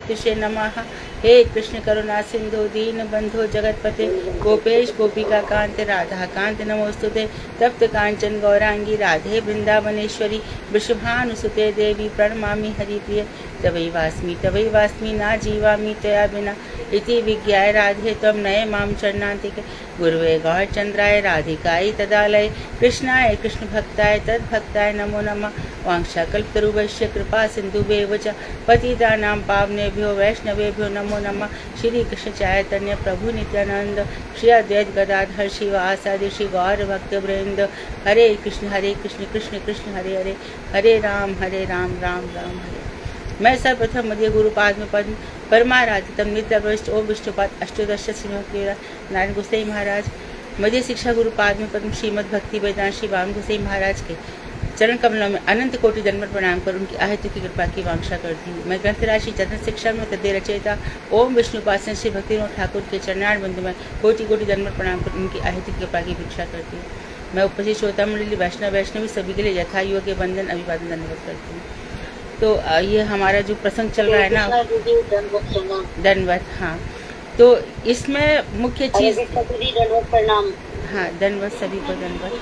कृष्ण नमः। हे कृष्ण करुणा सिंधु दीन बंधु जगतपते गोपेश गोपिका कांत राधा कांत नमोस्तुते। तप्त कांचन गौरांगी राधे वृंदावनेश्वरी वृषभानुसुते देवी प्रणमामि हरिप्रिय। तवै वास्मि ना जीवामि त्वया बिना इति विज्ञाय राधे त्वं नये मां चरणान्तिके। गुरुवे गौरचंद्राय राधिकाय तदालय कृष्णाय कृष्ण भक्ताय तद्भक्ताय नमो नमः। वाञ्छाकल्पतरुभ्यश्च कृपा सिन्धुभ्येव च पतितानां पावनेभ्यो वैष्णवेभ्यो नमो नमः। श्री कृष्ण चैतन्य प्रभु नित्यानंद श्री अद्वैत गदाधर शिवासादि श्री गौर भक्तवृंद। हरे कृष्ण कृष्ण कृष्ण हरे हरे, हरे राम राम राम हरे। मैं सर्वप्रथम मध्य गुरुपाद में पद्म परमाराधितम नित्य वरिष्ठ ओम विष्णुपाद अष्टोदश श्रीमद नारायण गोसाई महाराज मध्य शिक्षा गुरुपाद में पद्म श्रीमद भक्ति वेदांत श्री वाम गोसाई महाराज के चरण कमलों में अनंत कोटि दंडवत प्रणाम कर उनकी अहेतु की कृपा की वांछा करती हूँ। मैं ग्रंथ राशि चरण शिक्षा में तद्दे रचयिता ओम विष्णुपासन श्री भक्तिनाथ ठाकुर के चरणार बिंदु में कोटि कोटि दंडवत प्रणाम कर उनकी अहेतु की कृपा की भिक्षा करती हूँ। मैं उपस्थित श्रोता मंडली वैष्णवी सभी के लिए यथा युग के बंधन अभिवादन धन्यवाद करती हूँ। तो ये हमारा जो प्रसंग चल रहा है ना दंडवत, हाँ, तो इसमें मुख्य चीज प्रणाम। हाँ, दंडवत सभी को दंडवत।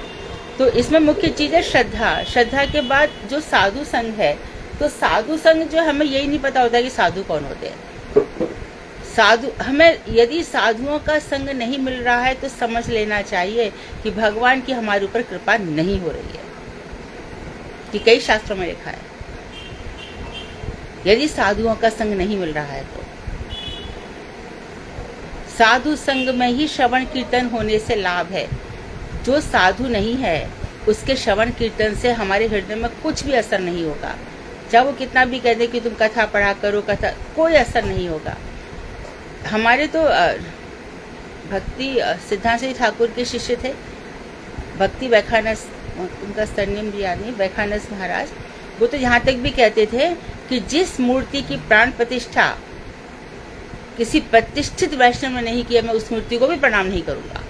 तो इसमें मुख्य चीज है श्रद्धा के बाद जो साधु संग है। तो साधु संग जो हमें यही नहीं पता होता कि साधु कौन होते हैं। हमें यदि साधुओं का संग नहीं मिल रहा है तो समझ लेना चाहिए कि भगवान की हमारे ऊपर कृपा नहीं हो रही है, कि कई शास्त्रों में लिखा है यदि साधुओं का संग नहीं मिल रहा है तो। साधु संग में ही श्रवण कीर्तन होने से लाभ है। जो साधु नहीं है उसके श्रवण कीर्तन से हमारे हृदय में कुछ भी असर नहीं होगा। चाहे वो कितना भी कह दे कि तुम कथा पढ़ा करो, कथा, कोई असर नहीं होगा। हमारे तो भक्ति सिद्धांत ठाकुर के शिष्य थे, भक्ति वैखानस, उनका सरनेम भी याद नहीं, वैखानस महाराज। वो तो यहाँ तक भी कहते थे कि जिस मूर्ति की प्राण प्रतिष्ठा किसी प्रतिष्ठित वैष्णव ने नहीं किया, मैं उस मूर्ति को भी प्रणाम नहीं करूंगा।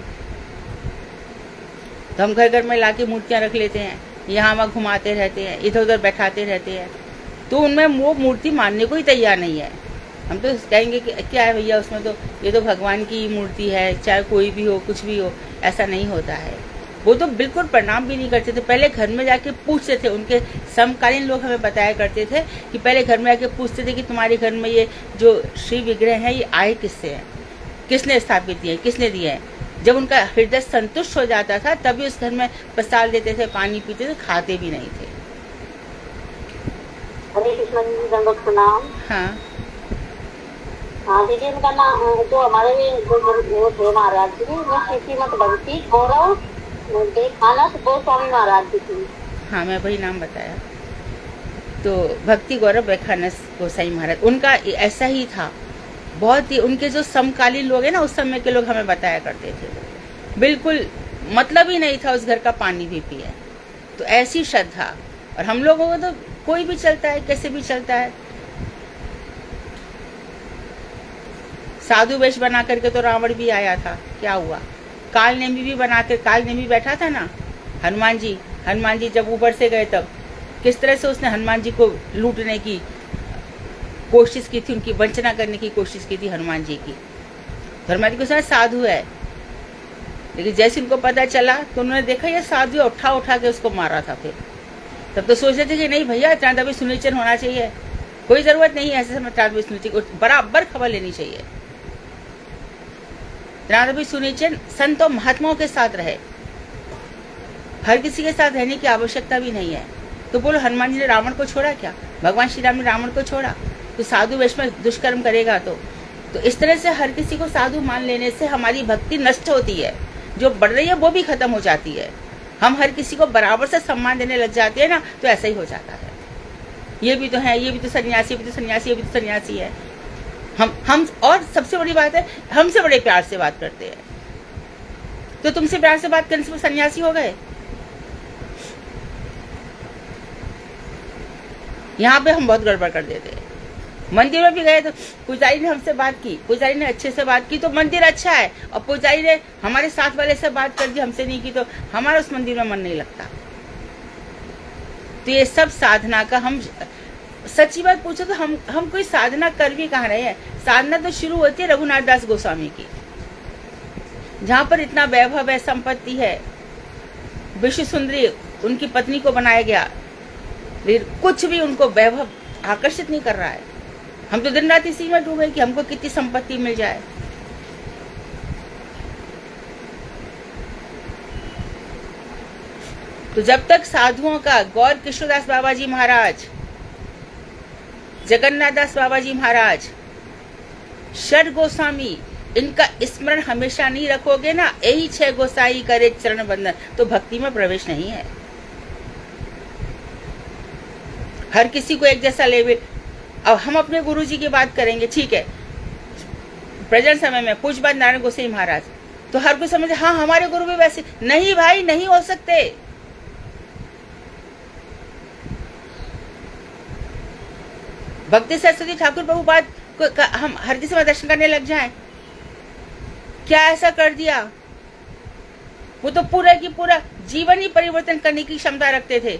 तो हम घर घर में लाके मूर्तियां रख लेते हैं, यहाँ वहाँ घुमाते रहते हैं, इधर उधर बैठाते रहते हैं, तो उनमें वो मूर्ति मानने को ही तैयार नहीं है। हम तो कहेंगे कि क्या है भैया उसमें, तो ये तो भगवान की मूर्ति है, चाहे कोई भी हो, कुछ भी हो। ऐसा नहीं होता है। वो तो बिल्कुल प्रणाम भी नहीं करते थे। पहले घर में जाके पूछते थे, उनके समकालीन लोग हमें बताया करते थे कि पहले घर में जाके पूछते थे कि तुम्हारे घर में ये जो श्री विग्रह है ये आए किससे हैं, किसने स्थापित किए, किसने दिए हैं। जब उनका हृदय संतुष्ट हो जाता था तभी उस घर में प्रसाद देते थे, पानी पीते थे, खाते भी नहीं थे। हरे कृष्ण जी, दंडवत प्रणाम। हाँ हाँ दीदी, उनका नाम जो हमारे वो थे महाराज जी, वो श्रीमद भक्ति गौरव गोस्वामी महाराज जी थी। हाँ, मैं वही नाम बताया। तो भक्ति गौरव वैखानस गोसाई महाराज, उनका ऐसा ही था। बहुत ही उनके जो समकालीन लोग हैं ना, उस समय के लोग हमें बताया करते थे, बिल्कुल मतलब ही नहीं था उस घर का पानी भी पिए। तो ऐसी श्रद्धा। और हम लोगों को तो कोई भी चलता है, कैसे भी चलता है। साधु वेश बना करके तो रावण भी आया था, क्या हुआ? काल नेमी भी बनाकर, काल नेमी बैठा था ना, हनुमान जी जब ऊपर से गए तब किस तरह से उसने हनुमान जी को लूटने की कोशिश की थी, उनकी वंचना करने की कोशिश की थी हनुमान जी की। हनुमान जी को समझ साधु है, लेकिन जैसे उनको पता चला तो उन्होंने देखा ये साधु है, उठा के उसको मारा था। फिर तब तो सोच रहे थे कि नहीं भैया, इतना तभी सुनिश्चित होना चाहिए, कोई जरूरत नहीं है ऐसे समय इतना सुनिश्चित, बराबर खबर लेनी चाहिए। भी सुनिश्चित संत और महात्माओं के साथ रहे, हर किसी के साथ रहने की आवश्यकता भी नहीं है। तो बोलो, हनुमान जी ने रावण को छोड़ा क्या? भगवान श्री राम ने रावण को छोड़ा? तो साधु वेश में दुष्कर्म करेगा तो इस तरह से हर किसी को साधु मान लेने से हमारी भक्ति नष्ट होती है। जो बढ़ रही है वो भी खत्म हो जाती है। हम हर किसी को बराबर से सम्मान देने लग जाते हैं ना, तो ऐसा ही हो जाता है। ये भी तो है, ये भी तो सन्यासी, ये भी तो सन्यासी, ये भी तो सन्यासी है। हम और सबसे बड़ी बात है, हमसे बड़े प्यार से बात करते हैं। तो तुमसे प्यार से बात करने से सन्यासी हो गए? यहाँ पे हम बहुत गड़बड़ कर देते हैं। मंदिर में भी गए तो पुजारी ने हमसे बात की, पुजारी ने अच्छे से बात की तो मंदिर अच्छा है, और पुजारी ने हमारे साथ वाले से बात कर दी, हमसे नहीं की, तो हमारा उस मंदिर में मन नहीं लगता। तो ये सब साधना का हम सच्ची बात पूछो तो हम कोई साधना कर भी कहाँ रहे हैं। साधना तो शुरू होती है रघुनाथ दास गोस्वामी की, जहां पर इतना वैभव है, संपत्ति है, विश्व सुंदरी उनकी पत्नी को बनाया गया, कुछ भी उनको वैभव आकर्षित नहीं कर रहा है। हम तो दिन रात इसी में डूबे कि हमको कितनी संपत्ति मिल जाए। तो जब तक साधुओं का, गौर कृष्णदास बाबा जी महाराज, जगन्नाथ दास बाबा जी महाराज, षड गोस्वामी, इनका स्मरण हमेशा नहीं रखोगे ना, यही 6 गोसाई करे चरण बंदन, तो भक्ति में प्रवेश नहीं है। हर किसी को एक जैसा लेवल। अब हम अपने गुरु जी की बात करेंगे, ठीक है, प्रेजेंट समय में पूज्यपाद नारायण गोसाई महाराज, तो हर कोई समझे हाँ हमारे गुरु भी वैसे। नहीं भाई, नहीं हो सकते। भक्ति सरस्वती ठाकुर प्रभुपाद को हम हर किसी में दर्शन करने लग जाएं, क्या ऐसा कर दिया? वो तो पूरा की पूरा जीवन ही परिवर्तन करने की क्षमता रखते थे।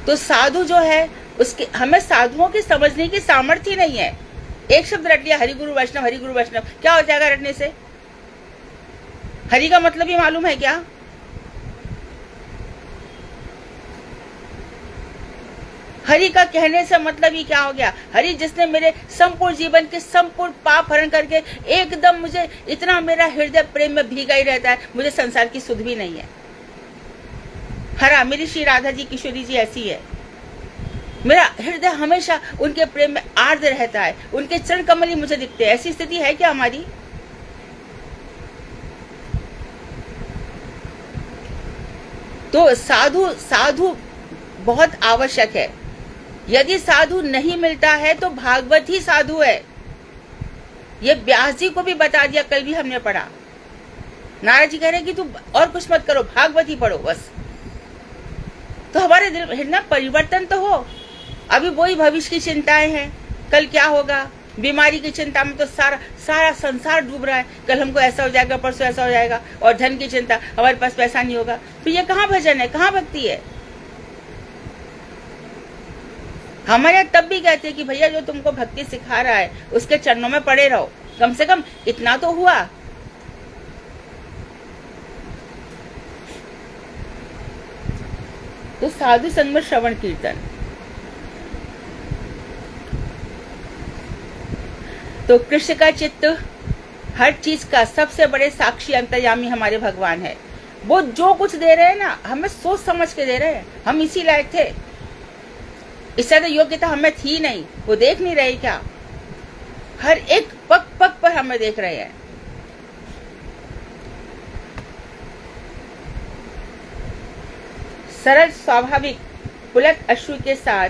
तो साधु जो है, उसके हमें साधुओं की समझने की सामर्थ्य नहीं है। एक शब्द रट लिया, हरि गुरु वैष्णव, हरि गुरु वैष्णव, क्या हो जाएगा रटने से? हरि का मतलब ही मालूम है क्या? हरि का कहने से मतलब ही क्या हो गया? हरि जिसने मेरे संपूर्ण जीवन के संपूर्ण पाप हरण करके एकदम मुझे इतना, मेरा हृदय प्रेम में भीगा ही रहता है, मुझे संसार की सुध भी नहीं है। हरा मेरी श्री राधा जी, किशोरी जी ऐसी है, मेरा हृदय हमेशा उनके प्रेम में आर्द्र रहता है, उनके चरण कमल ही मुझे दिखते हैं। ऐसी स्थिति है क्या हमारी? तो साधु बहुत आवश्यक है। यदि साधु नहीं मिलता है तो भागवत ही साधु है। ये व्यास जी को भी बता दिया, कल भी हमने पढ़ा। नारद जी कह रहे हैं कि तू और कुछ मत करो, भागवत ही पढ़ो बस। तो हमारे दिल हृदय परिवर्तन तो हो। अभी वही भविष्य की चिंताएं हैं, कल क्या होगा, बीमारी की चिंता में तो सारा संसार डूब रहा है। कल हमको ऐसा हो जाएगा, परसों ऐसा हो जाएगा, और धन की चिंता, हमारे पास पैसा नहीं होगा। तो ये कहाँ भजन है, कहाँ भक्ति है? हमारे यहाँ तब भी कहते हैं कि भैया जो तुमको भक्ति सिखा रहा है उसके चरणों में पड़े रहो, कम से कम इतना तो हुआ। तो साधु संग में श्रवण कीर्तन, तो कृष्ण का चित्त हर चीज का सबसे बड़े साक्षी अंतर्यामी हमारे भगवान है। वो जो कुछ दे रहे हैं ना, हमें सोच समझ के दे रहे हैं। हम इसी लायक थे, इससे ज्यादा योग्यता हमें थी नहीं। वो देख नहीं रहे क्या? हर एक पग पग पर हमें देख रहे हैं। सरल स्वाभाविक पुलक अश्रु के साथ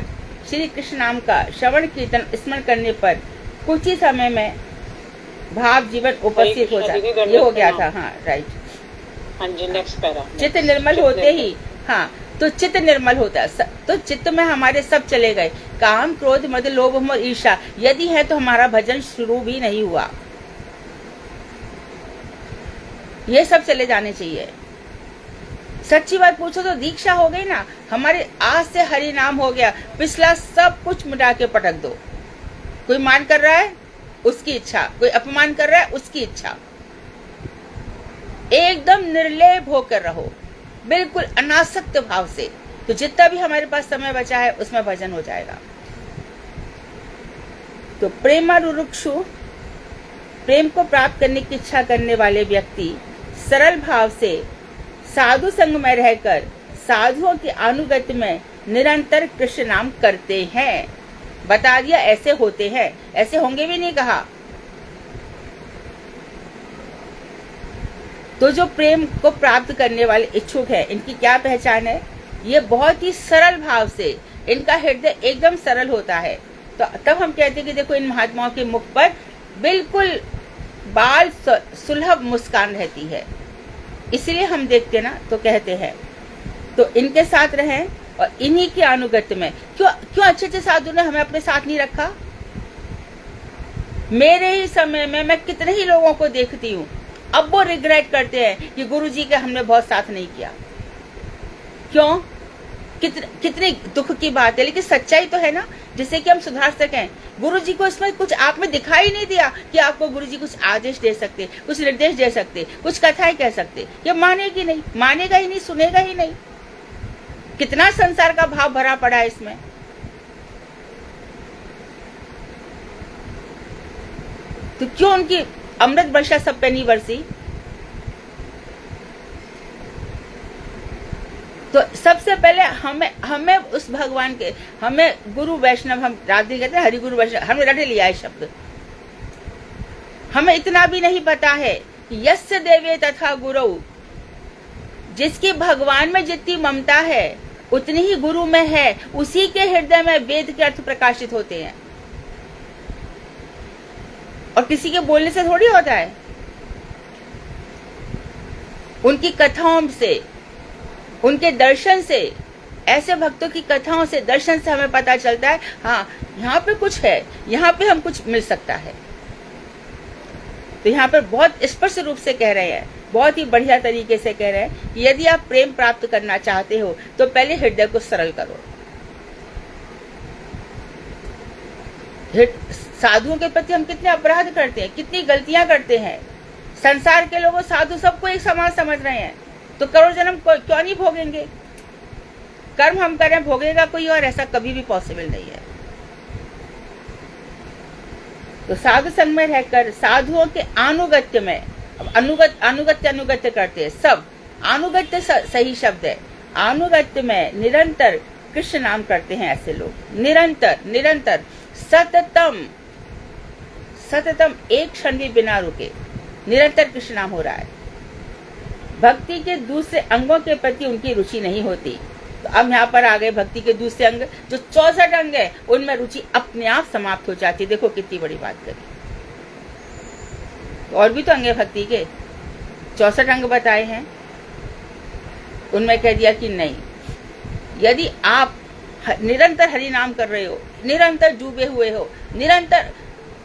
श्री कृष्ण नाम का श्रवण कीर्तन स्मरण करने पर कुछ ही समय में भाव जीवन उपस्थित हो जाता। ये हो गया था, हाँ राइट। हाँ जी, नेक्स्ट पैरा। चित्त निर्मल होते ही, हाँ, तो चित्त निर्मल होता है तो चित्त में हमारे सब चले गए, काम क्रोध मद लोभ मोह ईर्ष्या यदि है तो हमारा भजन शुरू भी नहीं हुआ। ये सब चले जाने चाहिए। सच्ची बात पूछो तो दीक्षा हो गई ना, हमारे आज से हरि नाम हो गया, पिछला सब कुछ मिटा के पटक दो। कोई मान कर रहा है उसकी इच्छा, कोई अपमान कर रहा है उसकी इच्छा, एकदम निर्लेप होकर रहो, बिल्कुल अनासक्त भाव से। तो जितना भी हमारे पास समय बचा है उसमें भजन हो जाएगा। तो प्रेमारुरुक्षु, प्रेम को प्राप्त करने की इच्छा करने वाले व्यक्ति सरल भाव से साधु संग में रहकर साधुओं के अनुगत्य में निरंतर कृष्ण नाम करते हैं। बता दिया ऐसे होते हैं, ऐसे होंगे भी नहीं कहा। तो जो प्रेम को प्राप्त करने वाले इच्छुक है, इनकी क्या पहचान है? ये बहुत ही सरल भाव से, इनका हृदय एकदम सरल होता है। तो तब हम कहते हैं कि देखो इन महात्माओं के मुख पर बिल्कुल बाल सुलभ मुस्कान रहती है। इसलिए हम देखते ना तो कहते हैं तो इनके साथ रहें और इन्हीं के अनुगत्य में। क्यों अच्छे साधु ने हमें अपने साथ नहीं रखा? मेरे ही समय में मैं कितने ही लोगों को देखती हूँ, अब वो रिग्रेट करते हैं कि गुरु जी के हमने बहुत साथ नहीं किया। क्यों? कितने दुख की बात है, लेकिन सच्चाई तो है ना, जिससे कि हम सुधार सकें। गुरु जी को इसमें कुछ आप में दिखाई नहीं दिया कि आपको गुरु जी कुछ आदेश दे सकते, कुछ निर्देश दे सकते, कुछ कथाएं कह सकते। ये मानेगी नहीं, मानेगा ही नहीं, सुनेगा ही नहीं। कितना संसार का भाव भरा पड़ा है इसमें। तो क्यों उनकी अमृत वर्षा सब पे नहीं बरसी? तो सबसे पहले हमें उस भगवान के, हमें गुरु वैष्णव, हम राधे कहते हैं, हरि गुरु वैष्णव, हमने रट लिया है शब्द। हमें इतना भी नहीं पता है कि यस्य देवे तथा गुरु, जिसकी भगवान में जितनी ममता है उतनी ही गुरु में है। उसी के हृदय में वेद के अर्थ प्रकाशित होते हैं, और किसी के बोलने से थोड़ी होता है। उनकी कथाओं से, उनके दर्शन से, ऐसे भक्तों की कथाओं से, दर्शन से हमें पता चलता है, हाँ यहाँ पे कुछ है, यहाँ पे हम कुछ मिल सकता है। तो यहाँ पर बहुत स्पष्ट रूप से कह रहे हैं, बहुत ही बढ़िया तरीके से कह रहे हैं कि यदि आप प्रेम प्राप्त करना चाहते हो तो पहले हृदय को सरल करो। साधुओं के प्रति हम कितने अपराध करते हैं, कितनी गलतियां करते हैं। संसार के लोग साधु सबको एक समान समझ रहे हैं, तो करोड़ जन्म क्यों नहीं भोगेंगे? कर्म हम करें, भोगेगा कोई और, ऐसा कभी भी पॉसिबल नहीं है। तो साधु संग में रहकर साधुओं के अनुगत्य में, अनुगत्य करते हैं सब। अनुगत्य सही शब्द है। अनुगत्य में निरंतर कृष्ण नाम करते हैं ऐसे लोग, निरंतर सततम एक क्षण भी बिना रुके निरंतर कृष्ण नाम हो रहा है। भक्ति के दूसरे अंगों के प्रति उनकी रुचि नहीं होती। तो अब यहाँ पर आ गए भक्ति के दूसरे अंग, जो 64 अंग है, उनमें रुचि अपने आप समाप्त हो जाती है। देखो कितनी बड़ी बात करी। तो और भी तो अंग है भक्ति के, 64 अंग बताए हैं, उनमें कह दिया कि नहीं, यदि आप निरंतर हरि नाम कर रहे हो, निरंतर डूबे हुए हो, निरंतर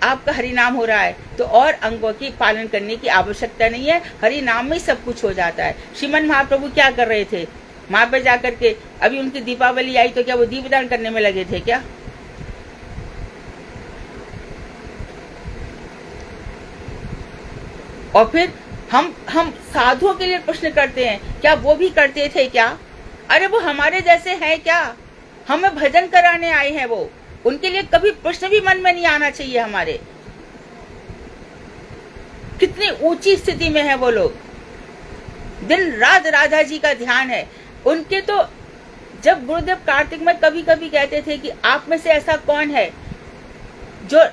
आपका हरि नाम हो रहा है, तो और अंगों की पालन करने की आवश्यकता नहीं है। हरि नाम में ही सब कुछ हो जाता है। श्रीमन महाप्रभु क्या कर रहे थे? वहां पे जाकर के, अभी उनकी दीपावली आई तो क्या वो दीपदान करने में लगे थे क्या? और फिर हम साधुओं के लिए प्रश्न करते हैं, क्या वो भी करते थे क्या? अरे वो हमारे जैसे हैं क्या? हमें भजन कराने आए हैं वो, उनके लिए कभी प्रश्न भी मन में नहीं आना चाहिए हमारे। कितनी ऊंची स्थिति में है वो लोग, दिन रात राधा जी का ध्यान है उनके। तो जब गुरुदेव कार्तिक में कभी कभी कहते थे कि आप में से ऐसा कौन है जो,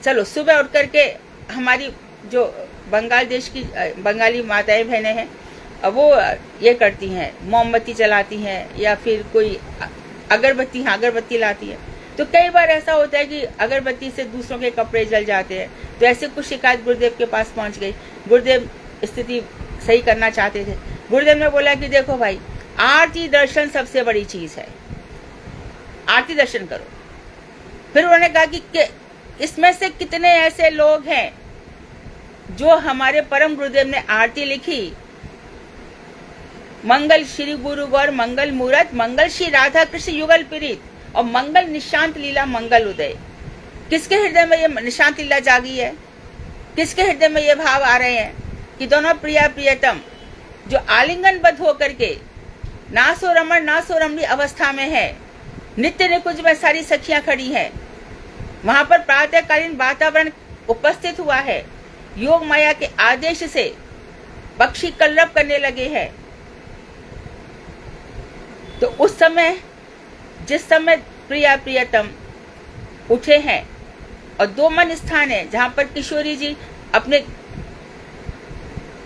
चलो सुबह उठ करके, हमारी जो बंगाल देश की बंगाली माताएं बहनें हैं, वो ये करती हैं, मोमबत्ती जलाती हैं या फिर कोई अगरबत्ती लाती है। तो कई बार ऐसा होता है कि अगरबत्ती से दूसरों के कपड़े जल जाते हैं। तो ऐसे कुछ शिकायत गुरुदेव के पास पहुंच गई। गुरुदेव स्थिति सही करना चाहते थे। गुरुदेव ने बोला कि देखो भाई, आरती दर्शन सबसे बड़ी चीज है, आरती दर्शन करो। फिर उन्होंने कहा कि इसमें से कितने ऐसे लोग हैं जो हमारे परम गुरुदेव ने आरती लिखी, मंगल श्री गुरु गौर मंगल मूरत, मंगल श्री राधा कृष्ण युगल पीड़ित, और मंगल निशांत लीला मंगल उदय। किसके हृदय में ये निशांत लीला जागी है? किसके हृदय में ये भाव आ रहे हैं कि दोनों प्रिया प्रियतम जो आलिंगनबद्ध होकर के नासो रमण नासो रमणी अवस्था में है, नित्य निकुंज में सारी सखियां खड़ी हैं, वहां पर प्रातःकालीन वातावरण उपस्थित हुआ है, योग माया के आदेश से पक्षी कलरव करने लगे हैं। तो उस समय, जिस समय प्रिया प्रियतम उठे हैं, और 2 मन स्थान है जहां पर किशोरी जी अपने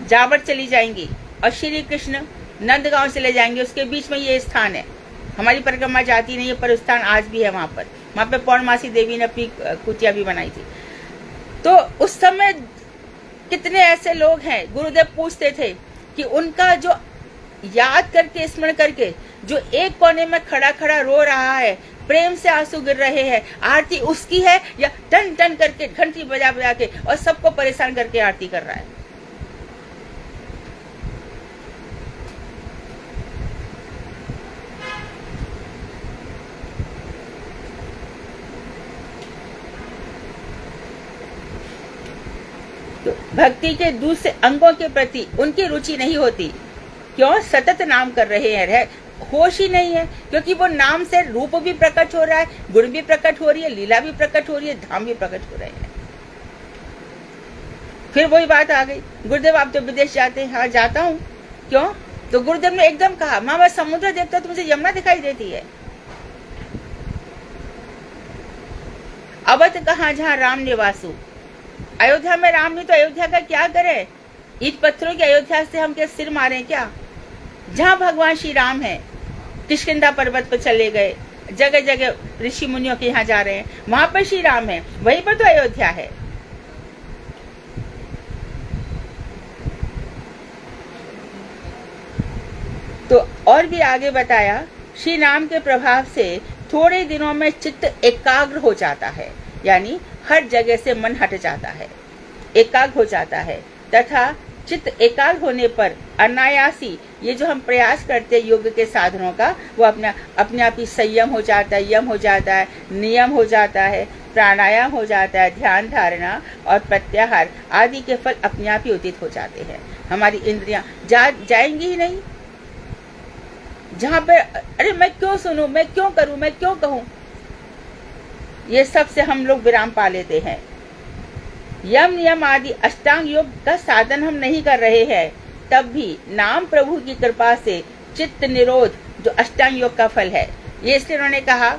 जावर चली जाएंगी और श्री कृष्ण नंदगांव चले जाएंगे, उसके बीच में ये स्थान है। हमारी परिक्रमा जाती नहीं है, पर स्थान आज भी है वहां पर पौर्णमासी देवी ने अपनी कुटिया भी बनाई थी। तो उस समय कितने ऐसे लोग हैं, गुरुदेव पूछते थे कि उनका जो याद करके, स्मरण करके, जो एक कोने में खड़ा खड़ा रो रहा है, प्रेम से आंसू गिर रहे हैं, आरती उसकी है या टन टन करके घंटी बजा बजा के और सबको परेशान करके आरती कर रहा है। तो भक्ति के दूसरे अंगों के प्रति उनकी रुचि नहीं होती। क्यों? सतत नाम कर रहे हैं, होश ही नहीं है, क्योंकि वो नाम से रूप भी प्रकट हो रहा है, गुण भी प्रकट हो रही है, लीला भी प्रकट हो रही है, धाम भी प्रकट हो रहे हैं। फिर वही बात आ गई, गुरुदेव आप तो विदेश जाते हैं। हाँ जाता हूँ। क्यों? तो गुरुदेव ने एकदम कहा, माँ मैं समुद्र देखता तो मुझे यमुना दिखाई देती है। अवध कहाँ जहाँ राम निवासु। अयोध्या में राम नहीं तो अयोध्या का क्या करे? ईट पत्थरों की अयोध्या से हम क्या सिर मारें क्या? जहाँ भगवान श्री राम है, किष्किंधा पर्वत पर चले गए, जगह जगह ऋषि मुनियों के यहाँ जा रहे हैं, वहां पर श्री राम है, वहीं पर तो अयोध्या है। तो और भी आगे बताया, श्री राम के प्रभाव से थोड़े दिनों में चित्त एकाग्र हो जाता है, यानी हर जगह से मन हट जाता है, एकाग्र हो जाता है, तथा चित्त एकाग्र होने पर अनायासी ये जो हम प्रयास करते हैं योग के साधनों का, वो अपने आप ही संयम हो जाता है, यम हो जाता है, नियम हो जाता है, प्राणायाम हो जाता है, ध्यान धारणा और प्रत्याहार आदि के फल अपने आप ही उदित हो जाते हैं। हमारी इंद्रियां जाएंगी ही नहीं। जहां पर अरे मैं क्यों सुनूं, मैं क्यों करूं, मैं क्यों कहूं, ये सब से हम लोग विराम पा लेते हैं। यम नियम आदि अष्टांग योग का साधन हम नहीं कर रहे हैं, तब भी नाम प्रभु की कृपा से चित्त निरोध जो अष्टांग योग का फल है, ये इसलिए उन्होंने कहा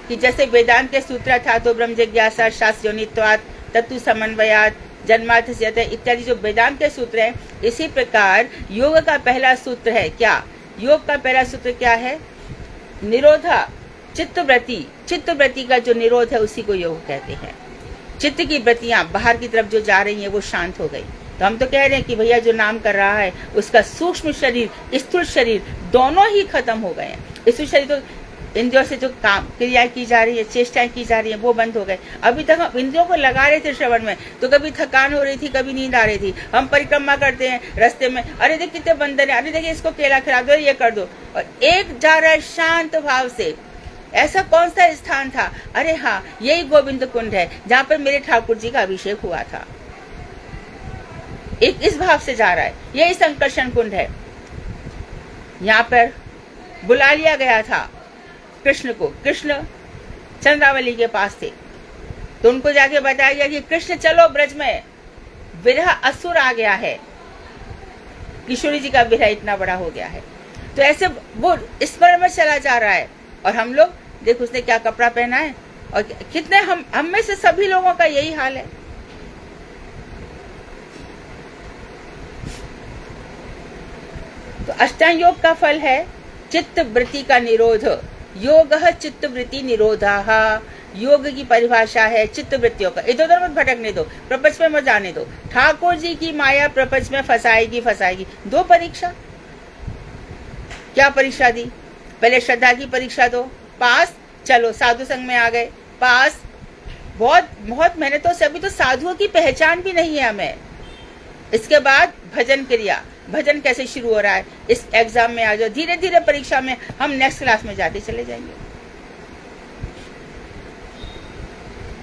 कि जैसे वेदांत के सूत्र था तो ब्रह्म जिज्ञासा, शास्त्र योनित्वात्, तत्व समन्वयात्, जन्मार्थ से इत्यादि जो वेदांत के सूत्र हैं, इसी प्रकार योग का पहला सूत्र है क्या? योग का पहला सूत्र क्या है? निरोधा चित्तवृत्ति। चित्तवृत्ति का जो निरोध है उसी को योग कहते हैं। चित्त की वृत्तियां बाहर की तरफ जो जा रही हैं वो शांत हो गई। तो हम तो कह रहे हैं कि भैया जो नाम कर रहा है उसका सूक्ष्म शरीर, स्थूल शरीर दोनों ही खत्म हो गए हैं। स्थूल शरीर तो इंद्रियों से जो काम क्रियाएं की जा रही है, चेष्टाएं की जा रही है, वो बंद हो गए। अभी तक हम इंद्रियों को लगा रहे थे श्रवण में, तो कभी थकान हो रही थी, कभी नींद आ रही थी। हम परिक्रमा करते हैं रास्ते में, अरे देख कितने बंदर है, अरे देखिए इसको केला खिला दो, ये कर दो, और एक जा रहा है शांत भाव से। ऐसा कौन सा स्थान था? अरे हाँ, यही गोविंद कुंड है जहाँ पर मेरे ठाकुर जी का अभिषेक हुआ था। एक इस भाव से जा रहा है। यही संकर्षण कुंड है, यहाँ पर बुला लिया गया था कृष्ण को। कृष्ण चंद्रावली के पास थे, तो उनको जाके बताया गया कि कृष्ण चलो ब्रज में, विरह असुर आ गया है, किशोरी जी का विरह इतना बड़ा हो गया है। तो ऐसे वो स्मरण में चला जा रहा है, और हम लोग देख उसने क्या कपड़ा पहना है, और कितने हम में से सभी लोगों का यही हाल है। तो अष्टांग योग का फल है चित्त वृत्ति का निरोध। योग चित्त वृत्ति निरोधा। योग की परिभाषा है चित्त वृत्तियों का। इधर उधर मत भटकने दो, प्रपंच में मत जाने दो। ठाकुर जी की माया प्रपंच में फंसाएगी। दो परीक्षा। क्या परीक्षा दी? पहले श्रद्धा की परीक्षा दो, पास, चलो साधु संघ में आ गए, पास। बहुत मेहनतों से, अभी तो साधुओं की पहचान भी नहीं है हमें। इसके बाद भजन क्रिया, भजन कैसे शुरू हो रहा है, इस एग्जाम में आ जाओ, धीरे धीरे परीक्षा में हम नेक्स्ट क्लास में जाते चले जाएंगे।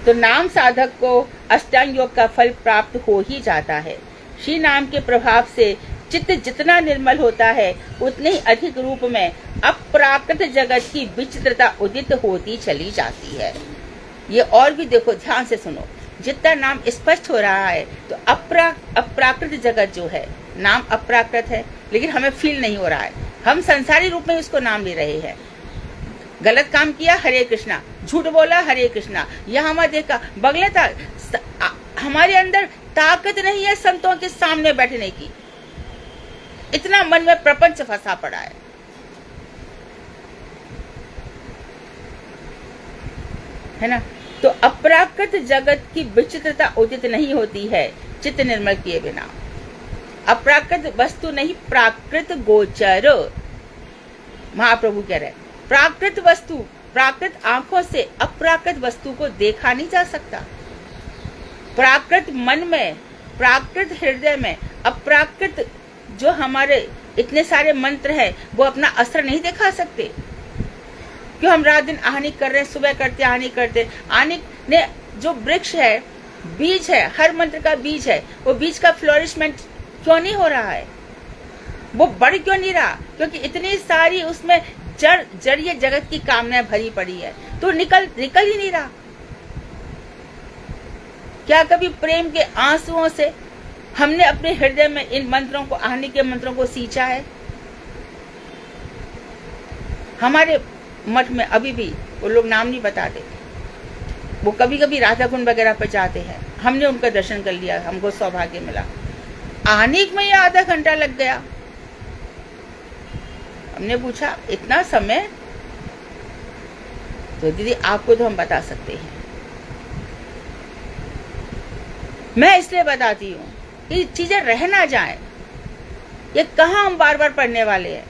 तो नाम साधक को अष्टांग योग का फल प्राप्त हो ही जाता है। श्री नाम के प्रभाव से चित्त जितना निर्मल होता है, उतने ही अधिक रूप में अप्राकृत जगत की विचित्रता उदित होती चली जाती है। ये और भी देखो, ध्यान से सुनो, जितना नाम स्पष्ट हो रहा है, तो अप्राकृत जगत जो है, नाम अप्राकृत है लेकिन हमें फील नहीं हो रहा है। हम संसारी रूप में उसको नाम ले रहे हैं। गलत काम किया, हरे कृष्णा, झूठ बोला, हरे कृष्णा, यहाँ मत देखा, बगले था। हमारे अंदर ताकत नहीं है संतों के सामने बैठने की, इतना मन में प्रपंच फंसा पड़ा है ना। तो अप्राकृत जगत की विचित्रता उदित नहीं होती है चित्त निर्मल किए बिना। अप्राकृत वस्तु नहीं, प्राकृत गोचर। महाप्रभु कह रहे, प्राकृत वस्तु, प्राकृत आंखों से अप्राकृत वस्तु को देखा नहीं जा सकता। प्राकृत मन में, प्राकृत हृदय में अप्राकृत जो हमारे इतने सारे मंत्र हैं, वो अपना असर नहीं दिखा सकते। क्यों हम रात दिन आहनिक कर रहे हैं, सुबह करते आहनिक करते। आहनिक ने जो वृक्ष है बीज है, हर मंत्र का बीज है। वो बीज का फ्लोरिशमेंट क्यों नहीं हो रहा है? वो बढ़ क्यों नहीं रहा? क्योंकि इतनी सारी उसमें जड़ ये जगत की कामनाएं भरी पड़ी है, तो निकल ही नहीं रहा। क्या कभी प्रेम के आंसुओं से हमने अपने हृदय में इन मंत्रों को, आने के मंत्रों को सींचा है? हमारे मठ में अभी भी वो लोग नाम नहीं बताते, वो कभी कभी राधा कुंड वगैरह पर जाते हैं। हमने उनका दर्शन कर लिया, हमको सौभाग्य मिला। आने में ये आधा घंटा लग गया। हमने पूछा इतना समय? तो दीदी आपको तो हम बता सकते हैं। मैं इसलिए बताती हूँ कि चीजें रह ना जाए। ये कहाँ हम बार बार पढ़ने वाले हैं?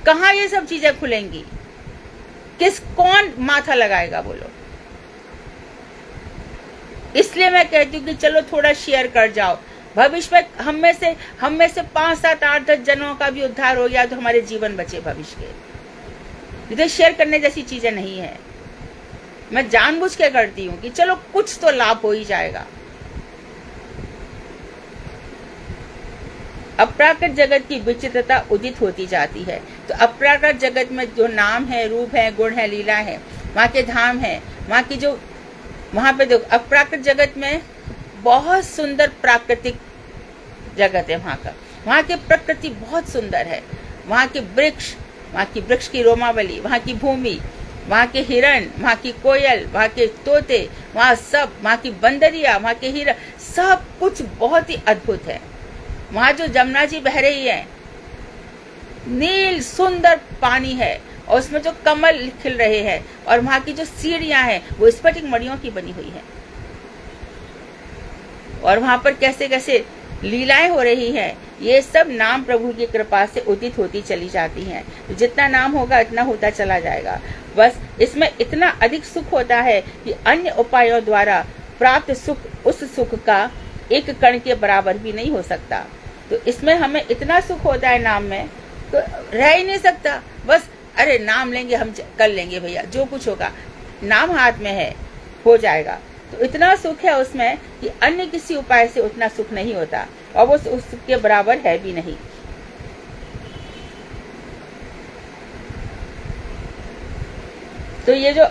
कहाँ ये सब चीजें खुलेंगी? कौन माथा लगाएगा बोलो? इसलिए मैं कहती हूँ कि चलो थोड़ा शेयर कर जाओ। भविष्य में हम में से 5, 7, 8, 10 जनों का भी उद्धार हो गया तो हमारे जीवन बचे भविष्य के। ये शेयर करने जैसी चीजें नहीं है। मैं जानबूझ के करती हूँ कि चलो कुछ तो लाभ हो ही जाएगा। अपराकृत जगत की विचित्रता उदित होती जाती है। तो अपराकृत जगत में जो नाम है, रूप है, गुण है, लीला है, वहाँ के धाम है, वहाँ की जो, वहाँ पे देखो अपराकृत जगत में बहुत सुंदर प्राकृतिक जगत है। वहाँ की प्रकृति बहुत सुंदर है। वहाँ के वृक्ष, वहाँ की वृक्ष की रोमावली, वहाँ की भूमि, वहाँ के हिरण, वहाँ की कोयल, वहाँ के तोते, वहाँ सब, वहाँ की बंदरिया, वहाँ के हिरण, सब कुछ बहुत ही अद्भुत है। वहाँ जो जमुना जी बह रही है, नील सुंदर पानी है और उसमें जो कमल खिल रहे हैं, और वहाँ की जो सीढ़ियां हैं वो स्फटिक मणियों की बनी हुई है, और वहाँ पर कैसे कैसे लीलाएं हो रही हैं। ये सब नाम प्रभु की कृपा से उदित होती चली जाती हैं। तो जितना नाम होगा इतना होता चला जाएगा। बस इसमें इतना अधिक सुख होता है कि अन्य उपायों द्वारा प्राप्त सुख उस सुख का एक कण के बराबर भी नहीं हो सकता। तो इसमें हमें इतना सुख होता है नाम में, तो रह ही नहीं सकता। बस अरे नाम लेंगे, हम कर लेंगे भैया, जो कुछ होगा नाम हाथ में है, हो जाएगा। तो इतना सुख है उसमें कि अन्य किसी उपाय से उतना सुख नहीं होता, और वो उसके बराबर है भी नहीं। तो ये जो